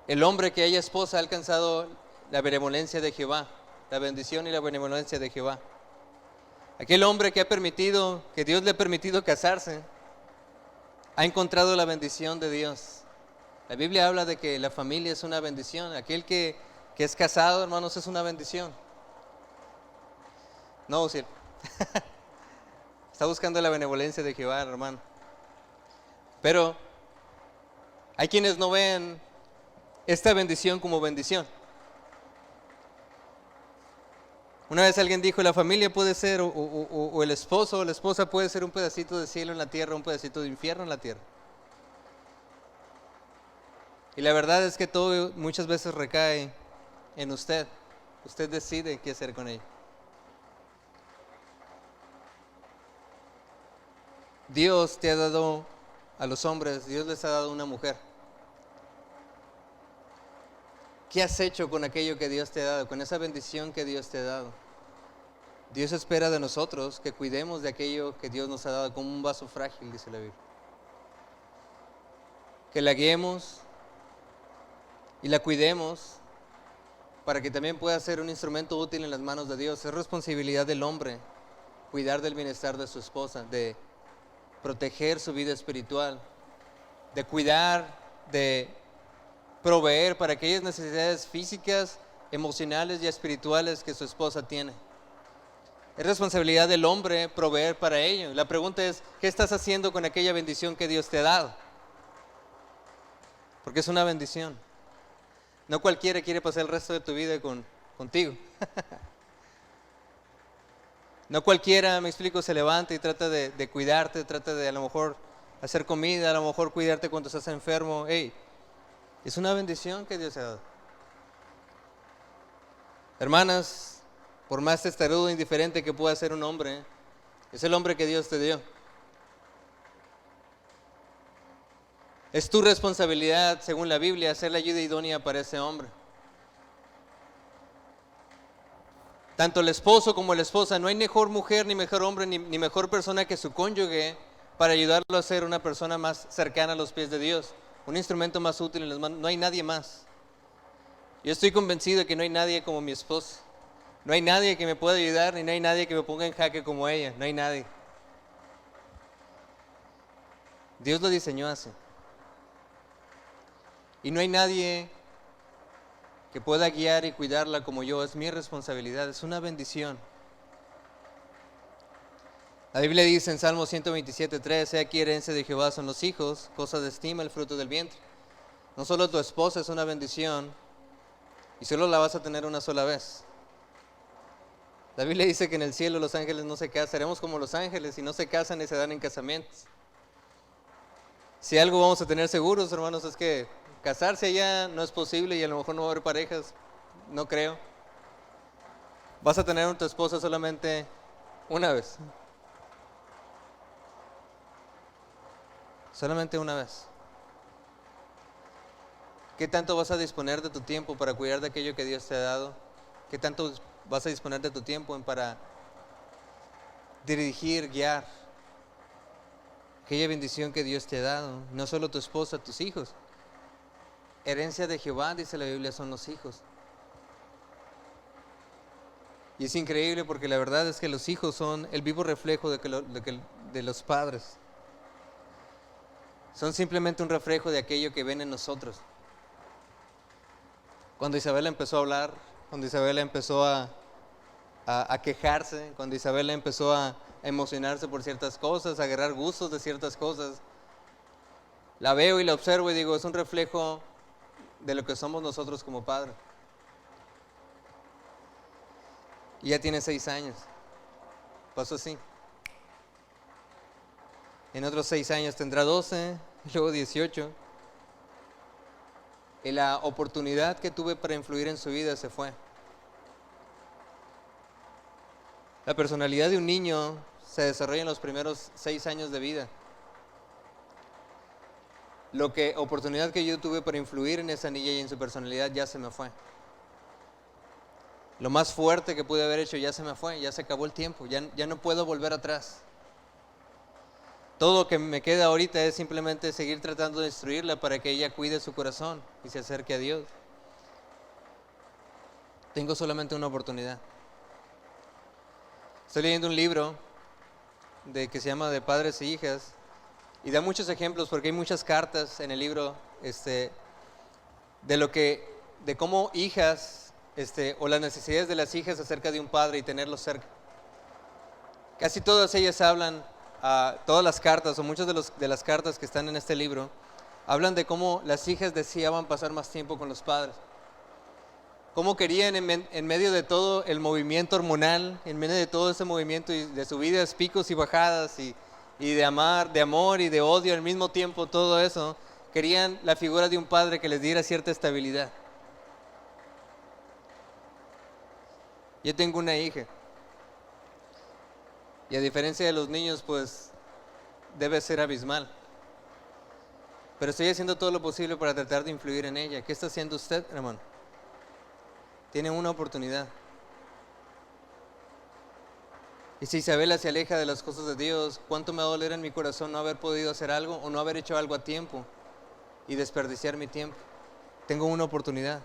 el hombre que haya esposa ha alcanzado la benevolencia de Jehová, la bendición y la benevolencia de Jehová. Aquel hombre que Dios le ha permitido casarse, ha encontrado la bendición de Dios. La Biblia habla de que la familia es una bendición. Aquel que es casado, hermanos, es una bendición. No, si está buscando la benevolencia de Jehová, hermano. Pero Hay quienes no ven esta bendición como bendición. Una vez alguien dijo, la familia puede ser, o el esposo o la esposa puede ser un pedacito de cielo en la tierra, un pedacito de infierno en la tierra. Y la verdad es que todo muchas veces recae en usted. Usted decide qué hacer con ella. Dios te ha dado a los hombres, Dios les ha dado una mujer. ¿Qué has hecho con aquello que Dios te ha dado, con esa bendición que Dios te ha dado? Dios espera de nosotros que cuidemos de aquello que Dios nos ha dado como un vaso frágil, dice la Biblia. Que la guiemos y la cuidemos para que también pueda ser un instrumento útil en las manos de Dios. Es responsabilidad del hombre cuidar del bienestar de su esposa, de proteger su vida espiritual, de cuidar, de proveer para aquellas necesidades físicas, emocionales y espirituales que su esposa tiene. Es responsabilidad del hombre proveer para ello. La pregunta es, ¿qué estás haciendo con aquella bendición que Dios te ha dado? Porque es una bendición. No cualquiera quiere pasar el resto de tu vida contigo. No cualquiera, me explico, se levanta y trata de cuidarte, trata de a lo mejor hacer comida, a lo mejor cuidarte cuando estás enfermo. Hey, es una bendición que Dios te ha dado. Hermanas, por más testarudo e indiferente que pueda ser un hombre, es el hombre que Dios te dio. Es tu responsabilidad, según la Biblia, hacer la ayuda idónea para ese hombre. Tanto el esposo como la esposa, no hay mejor mujer, ni mejor hombre, ni mejor persona que su cónyuge para ayudarlo a ser una persona más cercana a los pies de Dios, un instrumento más útil en las manos. No hay nadie más. Yo estoy convencido de que no hay nadie como mi esposa. No hay nadie que me pueda ayudar, ni no hay nadie que me ponga en jaque como ella. No hay nadie. Dios lo diseñó así. Y no hay nadie que pueda guiar y cuidarla como yo. Es mi responsabilidad, es una bendición. La Biblia dice en Salmo 127:3, he aquí herencia de Jehová son los hijos, cosa de estima el fruto del vientre. No solo tu esposa es una bendición, y solo la vas a tener una sola vez. La Biblia dice que en el cielo los ángeles no se casan, seremos como los ángeles y no se casan ni se dan en casamientos. Si algo vamos a tener seguros, hermanos, es que casarse allá no es posible y a lo mejor no va a haber parejas, no creo. Vas a tener a tu esposa solamente una vez. Solamente una vez. ¿Qué tanto vas a disponer de tu tiempo para cuidar de aquello que Dios te ha dado? ¿Qué tanto vas a disponer de tu tiempo para dirigir, guiar aquella bendición que Dios te ha dado? No solo tu esposa, tus hijos. Herencia de Jehová, dice la Biblia, son los hijos. Y es increíble porque la verdad es que los hijos son el vivo reflejo de los padres. Son simplemente un reflejo de aquello que ven en nosotros. Cuando Isabela empezó a hablar, cuando Isabela empezó a quejarse, cuando Isabela empezó a emocionarse por ciertas cosas, a agarrar gustos de ciertas cosas, la veo y la observo y digo, es un reflejo de lo que somos nosotros como padres. Y ya tiene 6 años. Pasó así. En otros 6 años tendrá 12, luego 18. Y la oportunidad que tuve para influir en su vida se fue. La personalidad de un niño se desarrolla en los primeros 6 años de vida. Oportunidad que yo tuve para influir en esa niña y en su personalidad ya se me fue. Lo más fuerte que pude haber hecho ya se me fue, ya se acabó el tiempo, ya no puedo volver atrás. Todo lo que me queda ahorita es simplemente seguir tratando de instruirla para que ella cuide su corazón y se acerque a Dios. Tengo solamente una oportunidad. Estoy leyendo un libro que se llama De Padres e Hijas y da muchos ejemplos porque hay muchas cartas en el libro de cómo hijas o las necesidades de las hijas acerca de un padre y tenerlos cerca. Casi todas ellas hablan, todas las cartas o muchas de las cartas que están en este libro hablan de cómo las hijas deseaban pasar más tiempo con los padres. Cómo querían en medio de todo el movimiento hormonal, en medio de todo ese movimiento y de subidas, picos y bajadas y de amor y de odio al mismo tiempo, todo eso, querían la figura de un padre que les diera cierta estabilidad. Yo tengo una hija y a diferencia de los niños, pues debe ser abismal. Pero estoy haciendo todo lo posible para tratar de influir en ella. ¿Qué está haciendo usted, hermano? Tiene una oportunidad. Y si Isabela se aleja de las cosas de Dios, ¿cuánto me va a doler en mi corazón no haber podido hacer algo o no haber hecho algo a tiempo y desperdiciar mi tiempo? Tengo una oportunidad.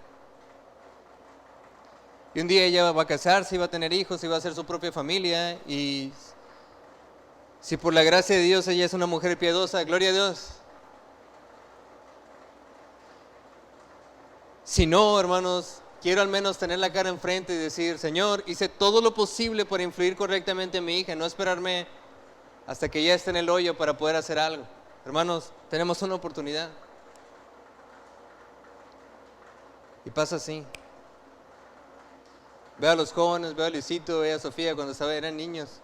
Y un día ella va a casarse, va a tener hijos, y va a hacer su propia familia. Y si por la gracia de Dios ella es una mujer piadosa, gloria a Dios. Si no, hermanos, quiero al menos tener la cara enfrente y decir, Señor, hice todo lo posible para influir correctamente en mi hija, no esperarme hasta que ella esté en el hoyo para poder hacer algo. Hermanos, tenemos una oportunidad. Y pasa así. Veo a los jóvenes, veo a Luisito, veo a Sofía cuando eran niños.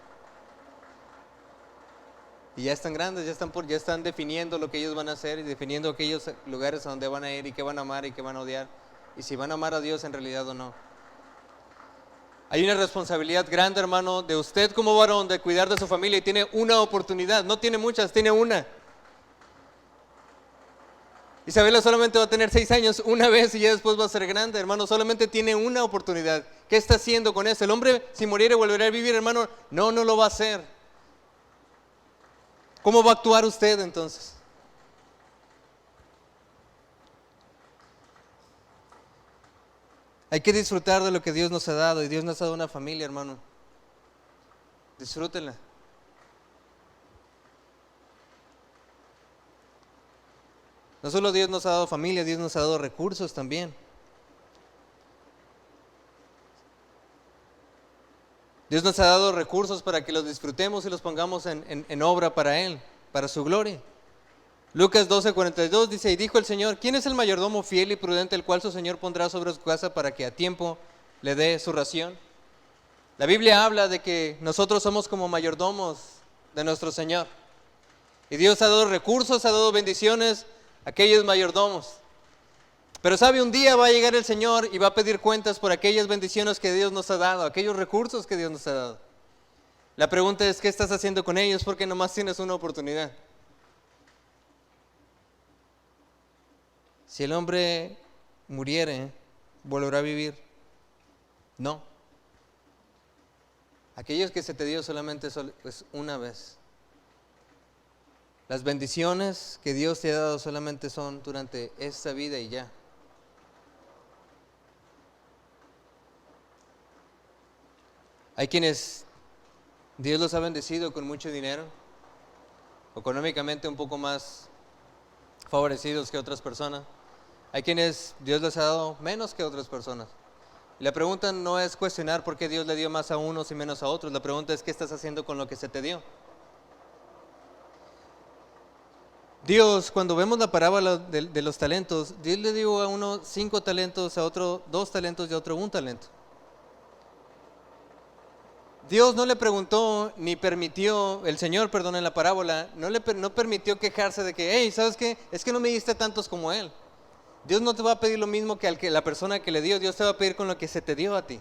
Y ya están grandes, ya están definiendo lo que ellos van a hacer y definiendo aquellos lugares a donde van a ir y qué van a amar y qué van a odiar. Y si van a amar a Dios en realidad o no. Hay una responsabilidad grande, hermano, de usted como varón de cuidar de su familia y tiene una oportunidad. No tiene muchas, tiene una. Isabela solamente va a tener 6 años una vez y ya después va a ser grande, hermano. Solamente tiene una oportunidad. ¿Qué está haciendo con eso? El hombre, si muriera, volverá a vivir, hermano. No lo va a hacer. ¿Cómo va a actuar usted entonces? Hay que disfrutar de lo que Dios nos ha dado. Y Dios nos ha dado una familia, hermano. Disfrútenla. No solo Dios nos ha dado familia, Dios nos ha dado recursos también. Dios nos ha dado recursos para que los disfrutemos y los pongamos en obra para Él, para su gloria. Lucas 12:42 dice, y dijo el Señor, ¿quién es el mayordomo fiel y prudente, el cual su Señor pondrá sobre su casa para que a tiempo le dé su ración? La Biblia habla de que nosotros somos como mayordomos de nuestro Señor. Y Dios ha dado recursos, ha dado bendiciones a aquellos mayordomos. Pero sabe, un día va a llegar el Señor y va a pedir cuentas por aquellas bendiciones que Dios nos ha dado, aquellos recursos que Dios nos ha dado. La pregunta es, ¿qué estás haciendo con ellos? Porque nomás tienes una oportunidad. Si el hombre muriere, ¿volverá a vivir? No. Aquellos que se te dio solamente es una vez. Las bendiciones que Dios te ha dado solamente son durante esta vida y ya. Hay quienes Dios los ha bendecido con mucho dinero, económicamente un poco más favorecidos que otras personas. Hay quienes Dios les ha dado menos que otras personas. Y la pregunta no es cuestionar por qué Dios le dio más a unos y menos a otros. La pregunta es, ¿qué estás haciendo con lo que se te dio? Dios, cuando vemos la parábola de los talentos, Dios le dio a uno 5 talentos, a otro 2 talentos y a otro 1 talento. Dios no le preguntó ni permitió, el Señor, perdón, en la parábola, no permitió quejarse de que, hey, ¿sabes qué? Es que no me diste tantos como Él. Dios no te va a pedir lo mismo que la persona que le dio, Dios te va a pedir con lo que se te dio a ti.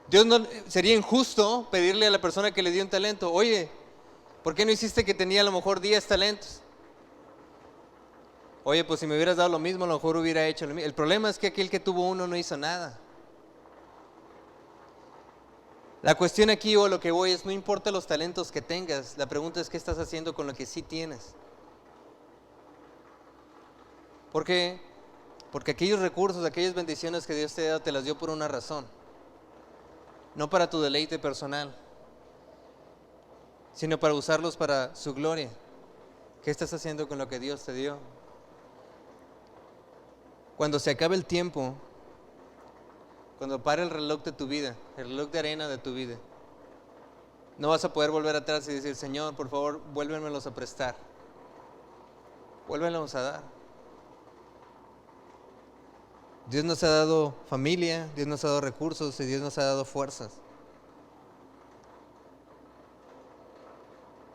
Dios no, sería injusto pedirle a la persona que le dio un talento, oye, ¿por qué no hiciste que tenía a lo mejor 10 talentos? Oye, pues si me hubieras dado lo mismo, a lo mejor hubiera hecho lo mismo. El problema es que aquel que tuvo uno no hizo nada. La cuestión aquí, o lo que voy, es no importa los talentos que tengas, la pregunta es qué estás haciendo con lo que sí tienes. ¿Por qué? Porque aquellos recursos, aquellas bendiciones que Dios te da, te las dio por una razón. No para tu deleite personal, sino para usarlos para su gloria. ¿Qué estás haciendo con lo que Dios te dio? Cuando se acabe el tiempo, cuando pare el reloj de tu vida, el reloj de arena de tu vida, no vas a poder volver atrás y decir, Señor, por favor, vuélvemelos a prestar. vuélvelos a dar. Dios nos ha dado familia, Dios nos ha dado recursos y Dios nos ha dado fuerzas.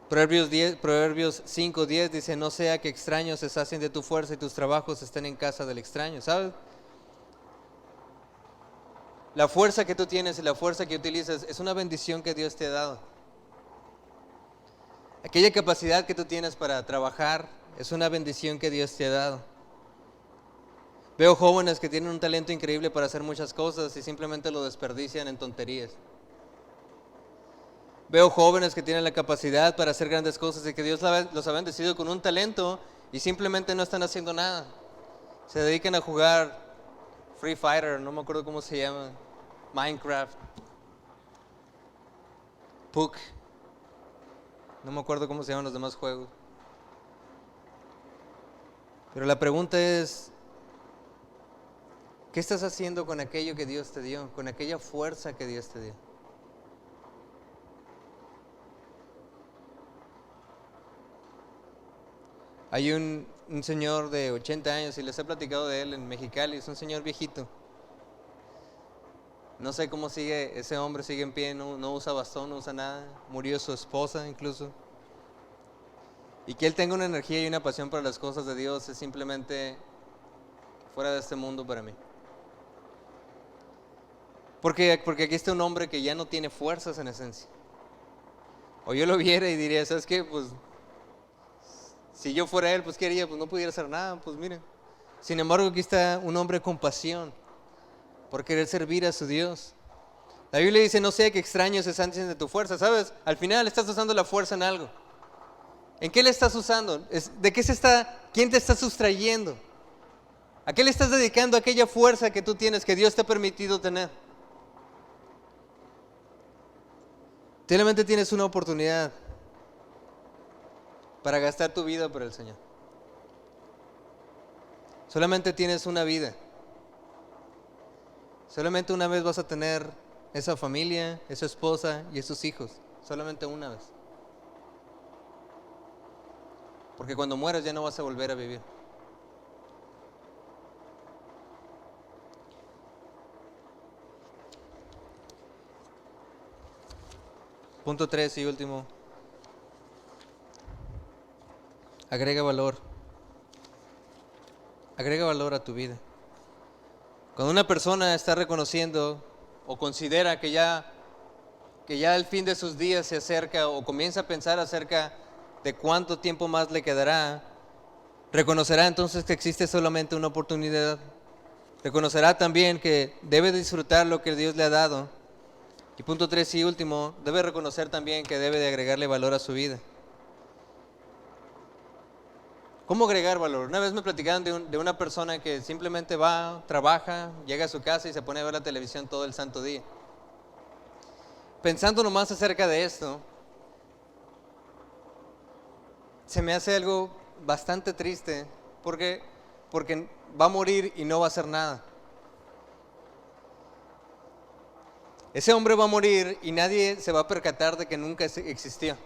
Proverbios 5:10 dice, no sea que extraños se sacien de tu fuerza y tus trabajos estén en casa del extraño, ¿sabes? La fuerza que tú tienes y la fuerza que utilizas es una bendición que Dios te ha dado. Aquella capacidad que tú tienes para trabajar es una bendición que Dios te ha dado. Veo jóvenes que tienen un talento increíble para hacer muchas cosas y simplemente lo desperdician en tonterías. Veo jóvenes que tienen la capacidad para hacer grandes cosas y que Dios los ha bendecido con un talento y simplemente no están haciendo nada. Se dedican a jugar Free Fighter, no me acuerdo cómo se llama, Minecraft, Puck, no me acuerdo cómo se llaman los demás juegos. Pero la pregunta es, ¿qué estás haciendo con aquello que Dios te dio, con aquella fuerza que Dios te dio? Hay un señor de 80 años y les he platicado de él en Mexicali, es un señor viejito. No sé cómo sigue, ese hombre sigue en pie, no usa bastón, no usa nada. Murió su esposa incluso. Y que él tenga una energía y una pasión para las cosas de Dios es simplemente fuera de este mundo para mí. Porque aquí está un hombre que ya no tiene fuerzas en esencia. O yo lo viera y diría, ¿sabes qué? Pues si yo fuera él, pues ¿qué haría? Pues no pudiera hacer nada, pues miren. Sin embargo, aquí está un hombre con pasión por querer servir a su Dios. La Biblia dice, no sea que extraños se saquen de tu fuerza, ¿sabes? Al final estás usando la fuerza en algo. ¿En qué le estás usando? ¿De qué quién te está sustrayendo? ¿A qué le estás dedicando aquella fuerza que tú tienes, que Dios te ha permitido tener? Solamente tienes una oportunidad para gastar tu vida por el Señor. Solamente tienes una vida. Solamente una vez vas a tener esa familia, esa esposa y esos hijos. Solamente una vez. Porque cuando mueras ya no vas a volver a vivir. Punto 3 y último. Agrega valor. Agrega valor a tu vida. Cuando una persona está reconociendo o considera que ya el fin de sus días se acerca o comienza a pensar acerca de cuánto tiempo más le quedará, reconocerá entonces que existe solamente una oportunidad. Reconocerá también que debe disfrutar lo que Dios le ha dado. Y punto 3 y último, debe reconocer también que debe de agregarle valor a su vida. ¿Cómo agregar valor? Una vez me platicaron de una persona que simplemente va, trabaja, llega a su casa y se pone a ver la televisión todo el santo día. Pensando nomás acerca de esto, se me hace algo bastante triste porque va a morir y no va a hacer nada. Ese hombre va a morir y nadie se va a percatar de que nunca existió.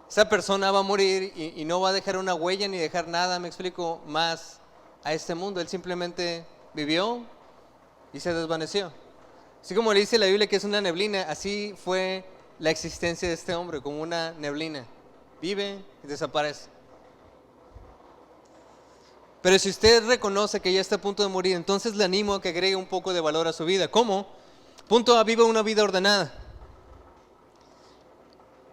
Esa persona va a morir y no va a dejar una huella ni dejar nada, me explico, más a este mundo. Él simplemente vivió y se desvaneció. Así como le dice la Biblia que es una neblina, así fue la existencia de este hombre, como una neblina. Vive y desaparece. Pero si usted reconoce que ya está a punto de morir, entonces le animo a que agregue un poco de valor a su vida. ¿Cómo? Punto A, viva una vida ordenada.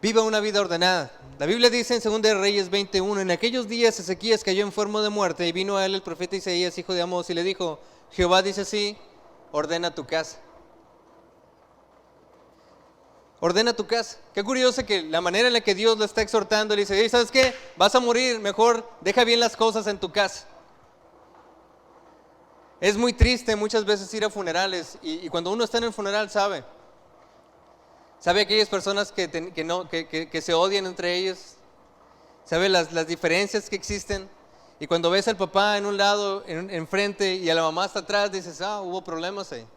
Viva una vida ordenada. La Biblia dice en 2 Reyes 21, en aquellos días Ezequías cayó enfermo de muerte y vino a él el profeta Isaías, hijo de Amós, y le dijo, Jehová dice así, ordena tu casa. Ordena tu casa. Qué curioso que la manera en la que Dios lo está exhortando, le dice, hey, ¿sabes qué? Vas a morir, mejor deja bien las cosas en tu casa. Es muy triste muchas veces ir a funerales y cuando uno está en el funeral sabe aquellas personas que se odian entre ellos, sabe las diferencias que existen, y cuando ves al papá en un lado, enfrente, y a la mamá hasta atrás, dices, hubo problemas ahí.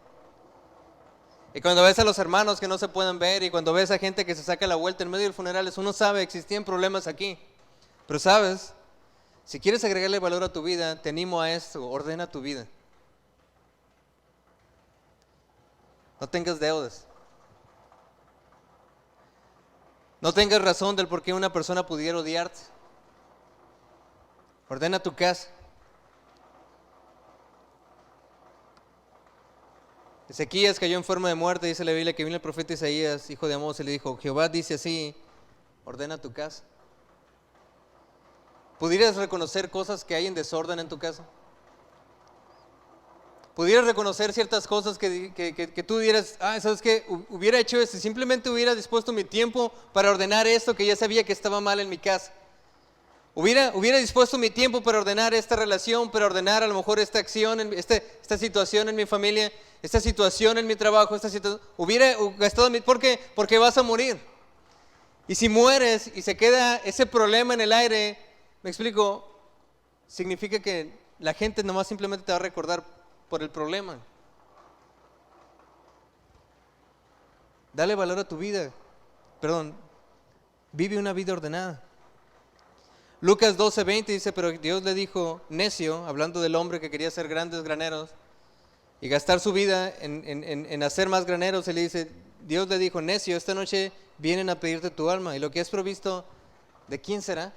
Y cuando ves a los hermanos que no se pueden ver, y cuando ves a gente que se saca la vuelta en medio del funeral, uno sabe, existían problemas aquí. Pero sabes, Si quieres agregarle valor a tu vida, te animo a esto, ordena tu vida. No tengas deudas. No tengas razón del por qué una persona pudiera odiarte. Ordena tu casa. Ezequías cayó enfermo de muerte, dice la Biblia que vino el profeta Isaías, hijo de Amós, y le dijo, Jehová dice así, ordena tu casa. ¿Pudieras reconocer cosas que hay en desorden en tu casa? ¿Pudieras reconocer ciertas cosas que tú dieras, ¿sabes qué? Hubiera hecho esto, simplemente hubiera dispuesto mi tiempo para ordenar esto que ya sabía que estaba mal en mi casa. Hubiera dispuesto mi tiempo para ordenar esta relación, para ordenar a lo mejor esta acción, esta situación en mi familia, esta situación en mi trabajo, hubiera gastado ¿por qué? Porque vas a morir. Y si mueres y se queda ese problema en el aire, me explico, significa que la gente nomás simplemente te va a recordar por el problema. Dale valor a tu vida. Vive una vida ordenada. Lucas 12:20 dice, pero Dios le dijo, necio, hablando del hombre que quería hacer grandes graneros y gastar su vida en hacer más graneros, él le dice, Dios le dijo, necio, esta noche vienen a pedirte tu alma y lo que has provisto, ¿de quién será?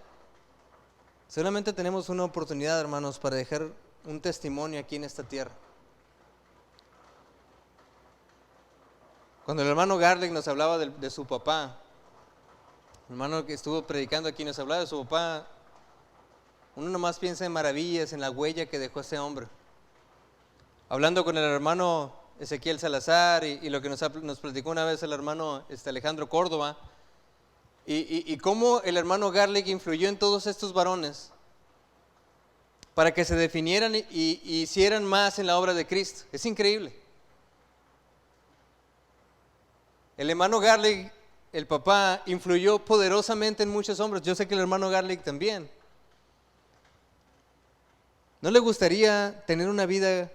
Solamente tenemos una oportunidad, hermanos, para dejar un testimonio aquí en esta tierra. Cuando el hermano Garlic nos hablaba de su papá, el hermano que estuvo predicando aquí nos hablaba de su papá, uno nomás piensa en maravillas, en la huella que dejó ese hombre. Hablando con el hermano Ezequiel Salazar y lo que nos platicó una vez el hermano Alejandro Córdoba, y cómo el hermano Garlic influyó en todos estos varones para que se definieran y hicieran más en la obra de Cristo. Es increíble. El hermano Garlic, el papá, influyó poderosamente en muchos hombres. Yo sé que el hermano Garlic también. ¿No le gustaría tener una vida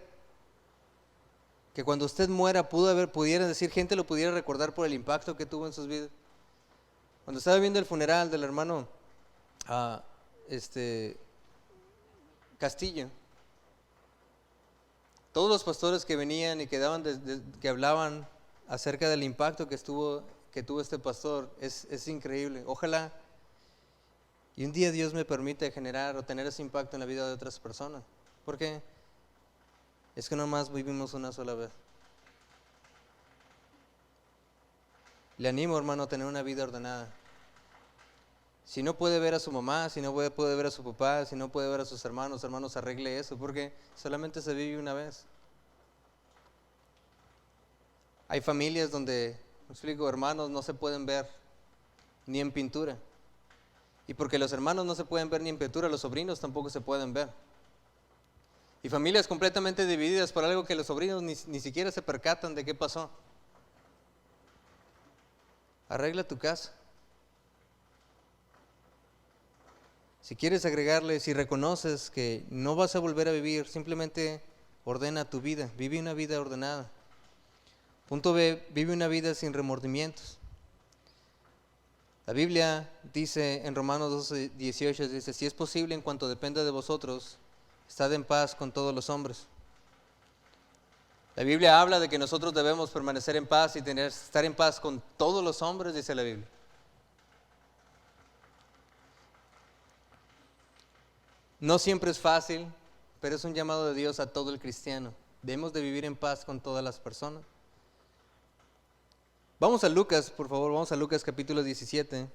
que cuando usted muera pudiera decir, gente lo pudiera recordar por el impacto que tuvo en sus vidas? Cuando estaba viendo el funeral del hermano Castillo, todos los pastores que venían y que hablaban acerca del impacto que tuvo este pastor, es increíble. Ojalá y un día Dios me permite generar o tener ese impacto en la vida de otras personas. ¿Por qué? Es que nomás vivimos una sola vez. Le animo, hermano, a tener una vida ordenada. Si no puede ver a su mamá, si no puede ver a su papá, si no puede ver a sus hermanos, arregle eso, porque solamente se vive una vez. Hay familias donde, me explico, hermanos no se pueden ver ni en pintura. Y porque los hermanos no se pueden ver ni en pintura, los sobrinos tampoco se pueden ver. Y familias completamente divididas por algo que los sobrinos ni siquiera se percatan de qué pasó. Arregla tu casa. Si quieres agregarle, si reconoces que no vas a volver a vivir, simplemente ordena tu vida, vive una vida ordenada. Punto B, vive una vida sin remordimientos. La Biblia dice en Romanos 12:18, dice, si es posible en cuanto dependa de vosotros, estad en paz con todos los hombres. La Biblia habla de que nosotros debemos permanecer en paz y estar en paz con todos los hombres, dice la Biblia. No siempre es fácil, pero es un llamado de Dios a todo el cristiano. Debemos de vivir en paz con todas las personas. Vamos a Lucas, por favor, vamos a Lucas capítulo 17,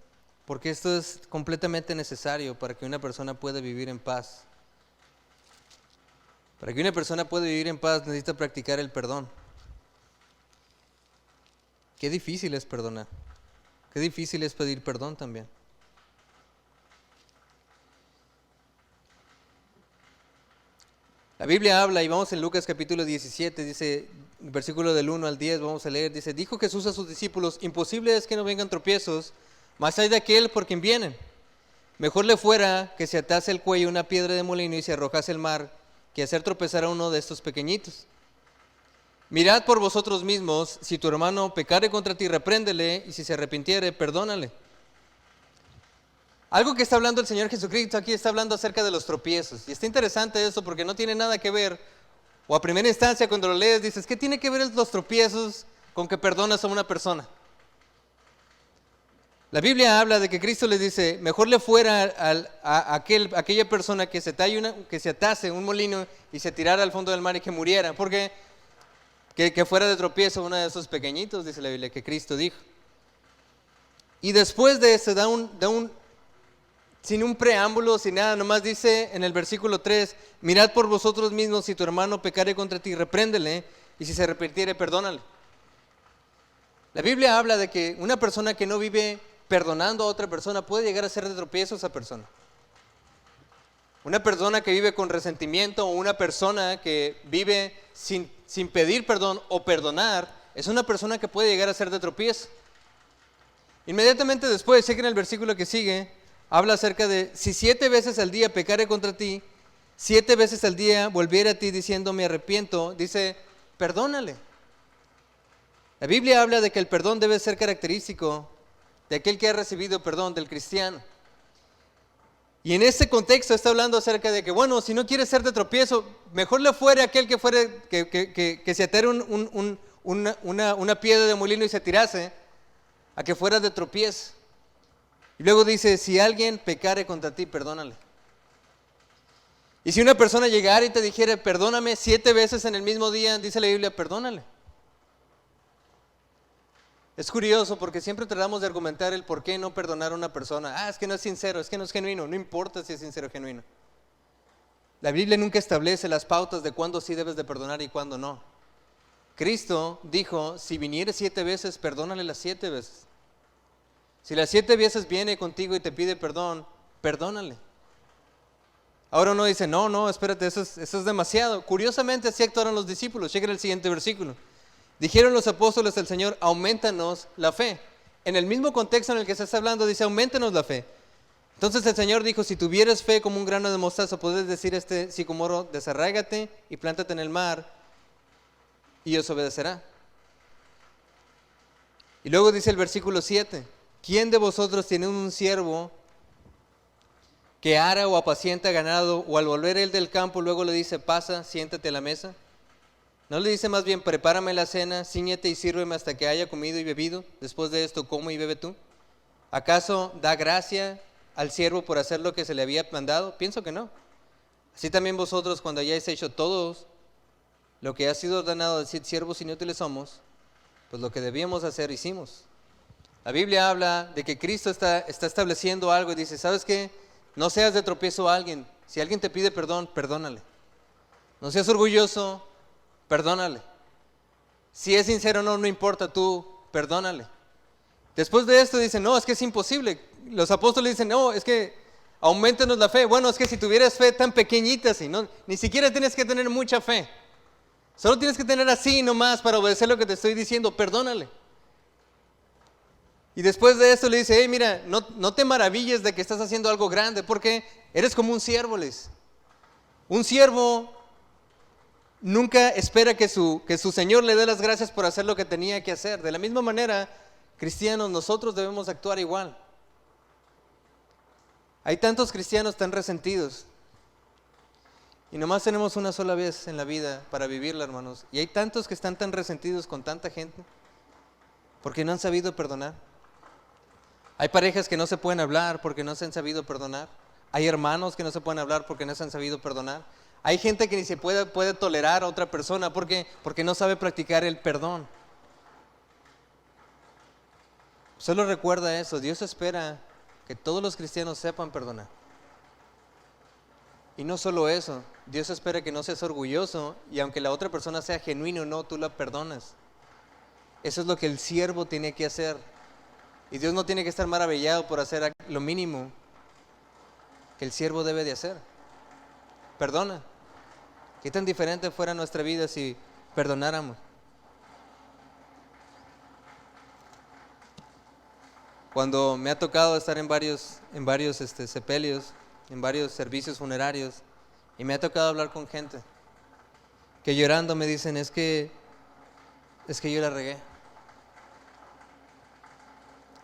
porque esto es completamente necesario para que una persona pueda vivir en paz. Para que una persona pueda vivir en paz necesita practicar el perdón. Qué difícil es perdonar. Qué difícil es pedir perdón también. La Biblia habla, y vamos en Lucas capítulo 17, dice, versículo del 1 al 10, vamos a leer, dice, dijo Jesús a sus discípulos, imposible es que no vengan tropiezos, mas hay de aquel por quien vienen. Mejor le fuera que se atase el cuello una piedra de molino y se arrojase al mar, que hacer tropezar a uno de estos pequeñitos. Mirad por vosotros mismos, si tu hermano pecare contra ti, repréndele, y si se arrepintiere, perdónale. Algo que está hablando el Señor Jesucristo aquí está hablando acerca de los tropiezos. Y está interesante eso porque no tiene nada que ver, o a primera instancia cuando lo lees dices, ¿qué tiene que ver los tropiezos con que perdonas a una persona? La Biblia habla de que Cristo les dice, mejor le fuera a aquella persona que se atase un molino y se tirara al fondo del mar y que muriera, porque que fuera de tropiezo uno de esos pequeñitos, dice la Biblia, que Cristo dijo. Y después de eso sin un preámbulo, sin nada, nomás dice en el versículo 3, mirad por vosotros mismos, si tu hermano pecare contra ti, repréndele, y si se arrepintiere, perdónale. La Biblia habla de que una persona que no vive perdonando a otra persona puede llegar a ser de tropiezo esa persona. Una persona que vive con resentimiento o una persona que vive sin pedir perdón o perdonar, es una persona que puede llegar a ser de tropiezo. Inmediatamente después, chequen el versículo que sigue, habla acerca de si 7 veces al día pecare contra ti, 7 veces al día volviere a ti diciendo me arrepiento, dice perdónale. La Biblia habla de que el perdón debe ser característico de aquel que ha recibido perdón, del cristiano. Y en ese contexto está hablando acerca de que, bueno, si no quiere ser de tropiezo, mejor le fuere aquel que se atara una piedra de molino y se tirase, a que fuera de tropiezo. Y luego dice, si alguien pecare contra ti, perdónale. Y si una persona llegara y te dijera, perdóname 7 veces en el mismo día, dice la Biblia, perdónale. Es curioso porque siempre tratamos de argumentar el por qué no perdonar a una persona. Es que no es sincero, es que no es genuino. No importa si es sincero o genuino. La Biblia nunca establece las pautas de cuándo sí debes de perdonar y cuándo no. Cristo dijo, si viniere 7 veces, perdónale las 7 veces. Si las 7 veces viene contigo y te pide perdón, perdónale. Ahora uno dice, no, espérate, eso es demasiado. Curiosamente así actuaron los discípulos. Chequen el siguiente versículo. Dijeron los apóstoles al Señor, aumentanos la fe. En el mismo contexto en el que se está hablando, dice, aumentanos la fe. Entonces el Señor dijo, si tuvieres fe como un grano de mostaza, puedes decir a este sicomoro, desarráigate y plántate en el mar, y os obedecerá. Y luego dice el versículo 7, ¿quién de vosotros tiene un siervo que ara o apacienta ganado, o al volver él del campo luego le dice, pasa, siéntate a la mesa? ¿No le dice más bien, prepárame la cena, cíñete y sírveme hasta que haya comido y bebido? Después de esto, come y bebe tú. ¿Acaso da gracia al siervo por hacer lo que se le había mandado? Pienso que no. Así también vosotros, cuando hayáis hecho todos lo que ha sido ordenado, decir siervos inútiles somos, pues lo que debíamos hacer hicimos. La Biblia habla de que Cristo está estableciendo algo y dice, ¿sabes qué? No seas de tropiezo a alguien. Si alguien te pide perdón, perdónale. No seas orgulloso, perdónale. Si es sincero o no, no importa, tú perdónale. Después de esto dicen, no, es que es imposible. Los apóstoles dicen, no, es que auméntanos la fe. Bueno, es que si tuvieras fe tan pequeñita así, no, ni siquiera tienes que tener mucha fe. Solo tienes que tener así nomás para obedecer lo que te estoy diciendo, perdónale. Y después de esto le dice, hey, mira, no te maravilles de que estás haciendo algo grande, porque eres como un siervo, les. Un siervo nunca espera que su Señor le dé las gracias por hacer lo que tenía que hacer. De la misma manera, cristianos, nosotros debemos actuar igual. Hay tantos cristianos tan resentidos. Y nomás tenemos una sola vez en la vida para vivirla, hermanos. Y hay tantos que están tan resentidos con tanta gente porque no han sabido perdonar. Hay parejas que no se pueden hablar porque no se han sabido perdonar. Hay hermanos que no se pueden hablar porque no se han sabido perdonar. Hay gente que ni se puede tolerar a otra persona porque no sabe practicar el perdón. Solo recuerda eso, Dios espera que todos los cristianos sepan perdonar. Y no solo eso, Dios espera que no seas orgulloso y aunque la otra persona sea genuina o no, tú la perdonas. Eso es lo que el siervo tiene que hacer. Y Dios no tiene que estar maravillado por hacer lo mínimo que el siervo debe de hacer. Perdona. ¿Qué tan diferente fuera nuestra vida si perdonáramos? Cuando me ha tocado estar en varios sepelios, en varios servicios funerarios, y me ha tocado hablar con gente que llorando me dicen, es que yo la regué.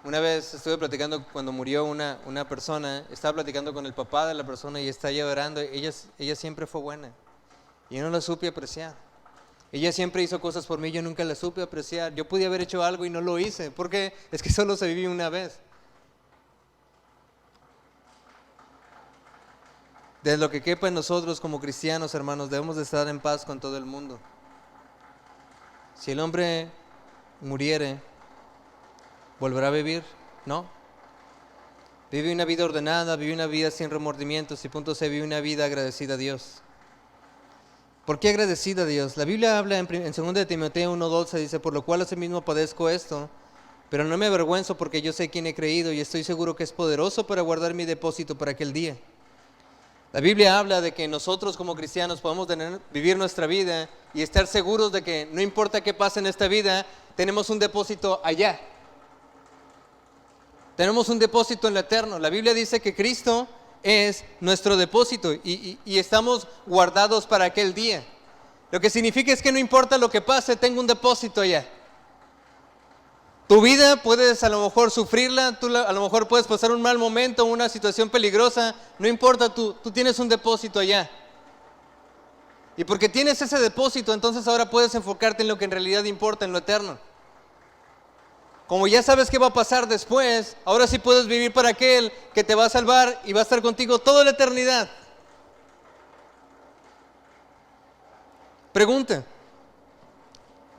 Una vez estuve platicando cuando murió una persona, estaba platicando con el papá de la persona y está llorando. Ella siempre fue buena y yo no la supe apreciar. Ella siempre hizo cosas por mí, yo nunca la supe apreciar. Yo podía haber hecho algo y no lo hice, porque es que solo se vive una vez. De lo que quepa en nosotros como cristianos, hermanos, debemos de estar en paz con todo el mundo. Si el hombre muriere, ¿volverá a vivir? No. Vive una vida ordenada, vive una vida sin remordimientos y punto C, vive una vida agradecida a Dios. ¿Por qué agradecida a Dios? La Biblia habla en 2 de Timoteo 1:12, dice, por lo cual asimismo padezco esto, pero no me avergüenzo porque yo sé quién he creído y estoy seguro que es poderoso para guardar mi depósito para aquel día. La Biblia habla de que nosotros como cristianos podemos vivir nuestra vida y estar seguros de que no importa qué pase en esta vida, tenemos un depósito allá. Tenemos un depósito en lo eterno. La Biblia dice que Cristo es nuestro depósito y estamos guardados para aquel día. Lo que significa es que no importa lo que pase, tengo un depósito allá. Tu vida puedes a lo mejor sufrirla, tú a lo mejor puedes pasar un mal momento, una situación peligrosa, no importa, tú tienes un depósito allá. Y porque tienes ese depósito, entonces ahora puedes enfocarte en lo que en realidad importa, en lo eterno. Como ya sabes qué va a pasar después, ahora sí puedes vivir para aquel que te va a salvar y va a estar contigo toda la eternidad. Pregunta,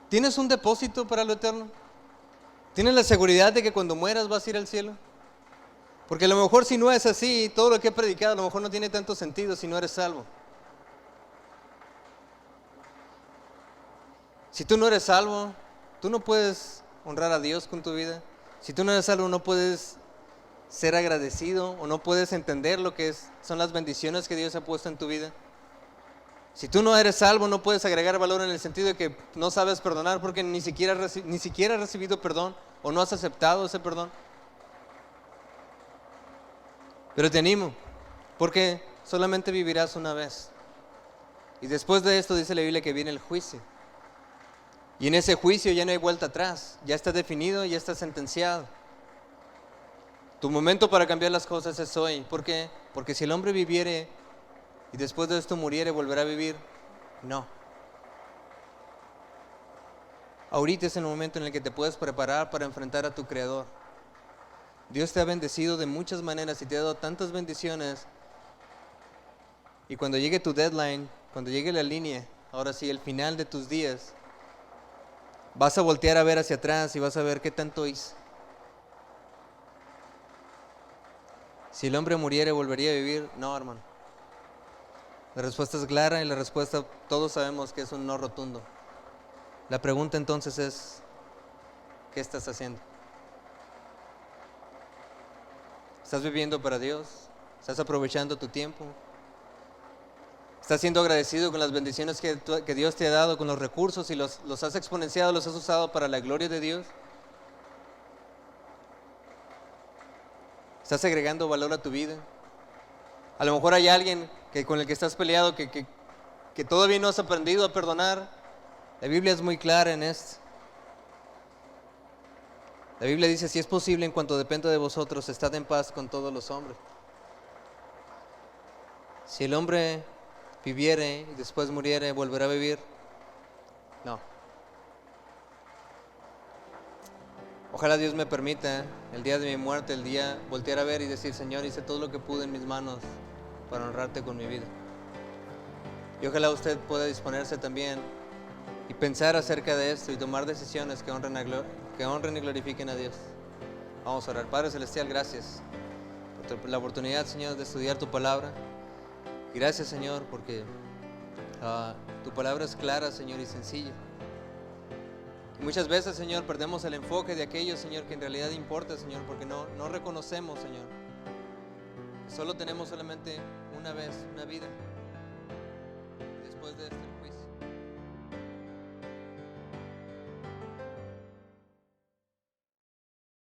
¿tienes un depósito para lo eterno? ¿Tienes la seguridad de que cuando mueras vas a ir al cielo? Porque a lo mejor si no es así, todo lo que he predicado a lo mejor no tiene tanto sentido si no eres salvo. Si tú no eres salvo, tú no puedes honrar a Dios con tu vida. Si tú no eres salvo, no puedes ser agradecido o no puedes entender lo que son las bendiciones que Dios ha puesto en tu vida. Si tú no eres salvo, no puedes agregar valor en el sentido de que no sabes perdonar porque ni siquiera has recibido perdón o no has aceptado ese perdón. Pero te animo, porque solamente vivirás una vez. Y después de esto dice la Biblia que viene el juicio. Y en ese juicio ya no hay vuelta atrás, ya está definido, ya está sentenciado. Tu momento para cambiar las cosas es hoy. ¿Por qué? Porque si el hombre viviere y después de esto muriere, ¿volverá a vivir? No. Ahorita es el momento en el que te puedes preparar para enfrentar a tu Creador. Dios te ha bendecido de muchas maneras y te ha dado tantas bendiciones. Y cuando llegue tu deadline, cuando llegue la línea, ahora sí, el final de tus días, vas a voltear a ver hacia atrás y vas a ver qué tanto hice. Si el hombre muriere, ¿volvería a vivir? No, hermano. La respuesta es clara y la respuesta todos sabemos que es un no rotundo. La pregunta entonces es, ¿qué estás haciendo? ¿Estás viviendo para Dios? ¿Estás aprovechando tu tiempo? ¿Estás siendo agradecido con las bendiciones que Dios te ha dado, con los recursos y los has exponenciado, los has usado para la gloria de Dios? ¿Estás agregando valor a tu vida? A lo mejor hay alguien con el que estás peleado, que todavía no has aprendido a perdonar. La Biblia es muy clara en esto. La Biblia dice, si es posible, en cuanto dependa de vosotros, estad en paz con todos los hombres. Si el hombre viviere y después muriere, ¿volverá a vivir? No. Ojalá Dios me permita, el día de mi muerte, el día voltear a ver y decir, Señor, hice todo lo que pude en mis manos para honrarte con mi vida. Y ojalá usted pueda disponerse también y pensar acerca de esto y tomar decisiones que honren y glorifiquen a Dios. Vamos a orar. Padre Celestial, gracias por la oportunidad, Señor, de estudiar tu palabra. Y gracias, Señor, porque tu palabra es clara, Señor, y sencilla. Y muchas veces, Señor, perdemos el enfoque de aquello, Señor, que en realidad importa, Señor, porque no reconocemos, Señor, que solo tenemos solamente una vez, una vida. Y después de esto, el juicio.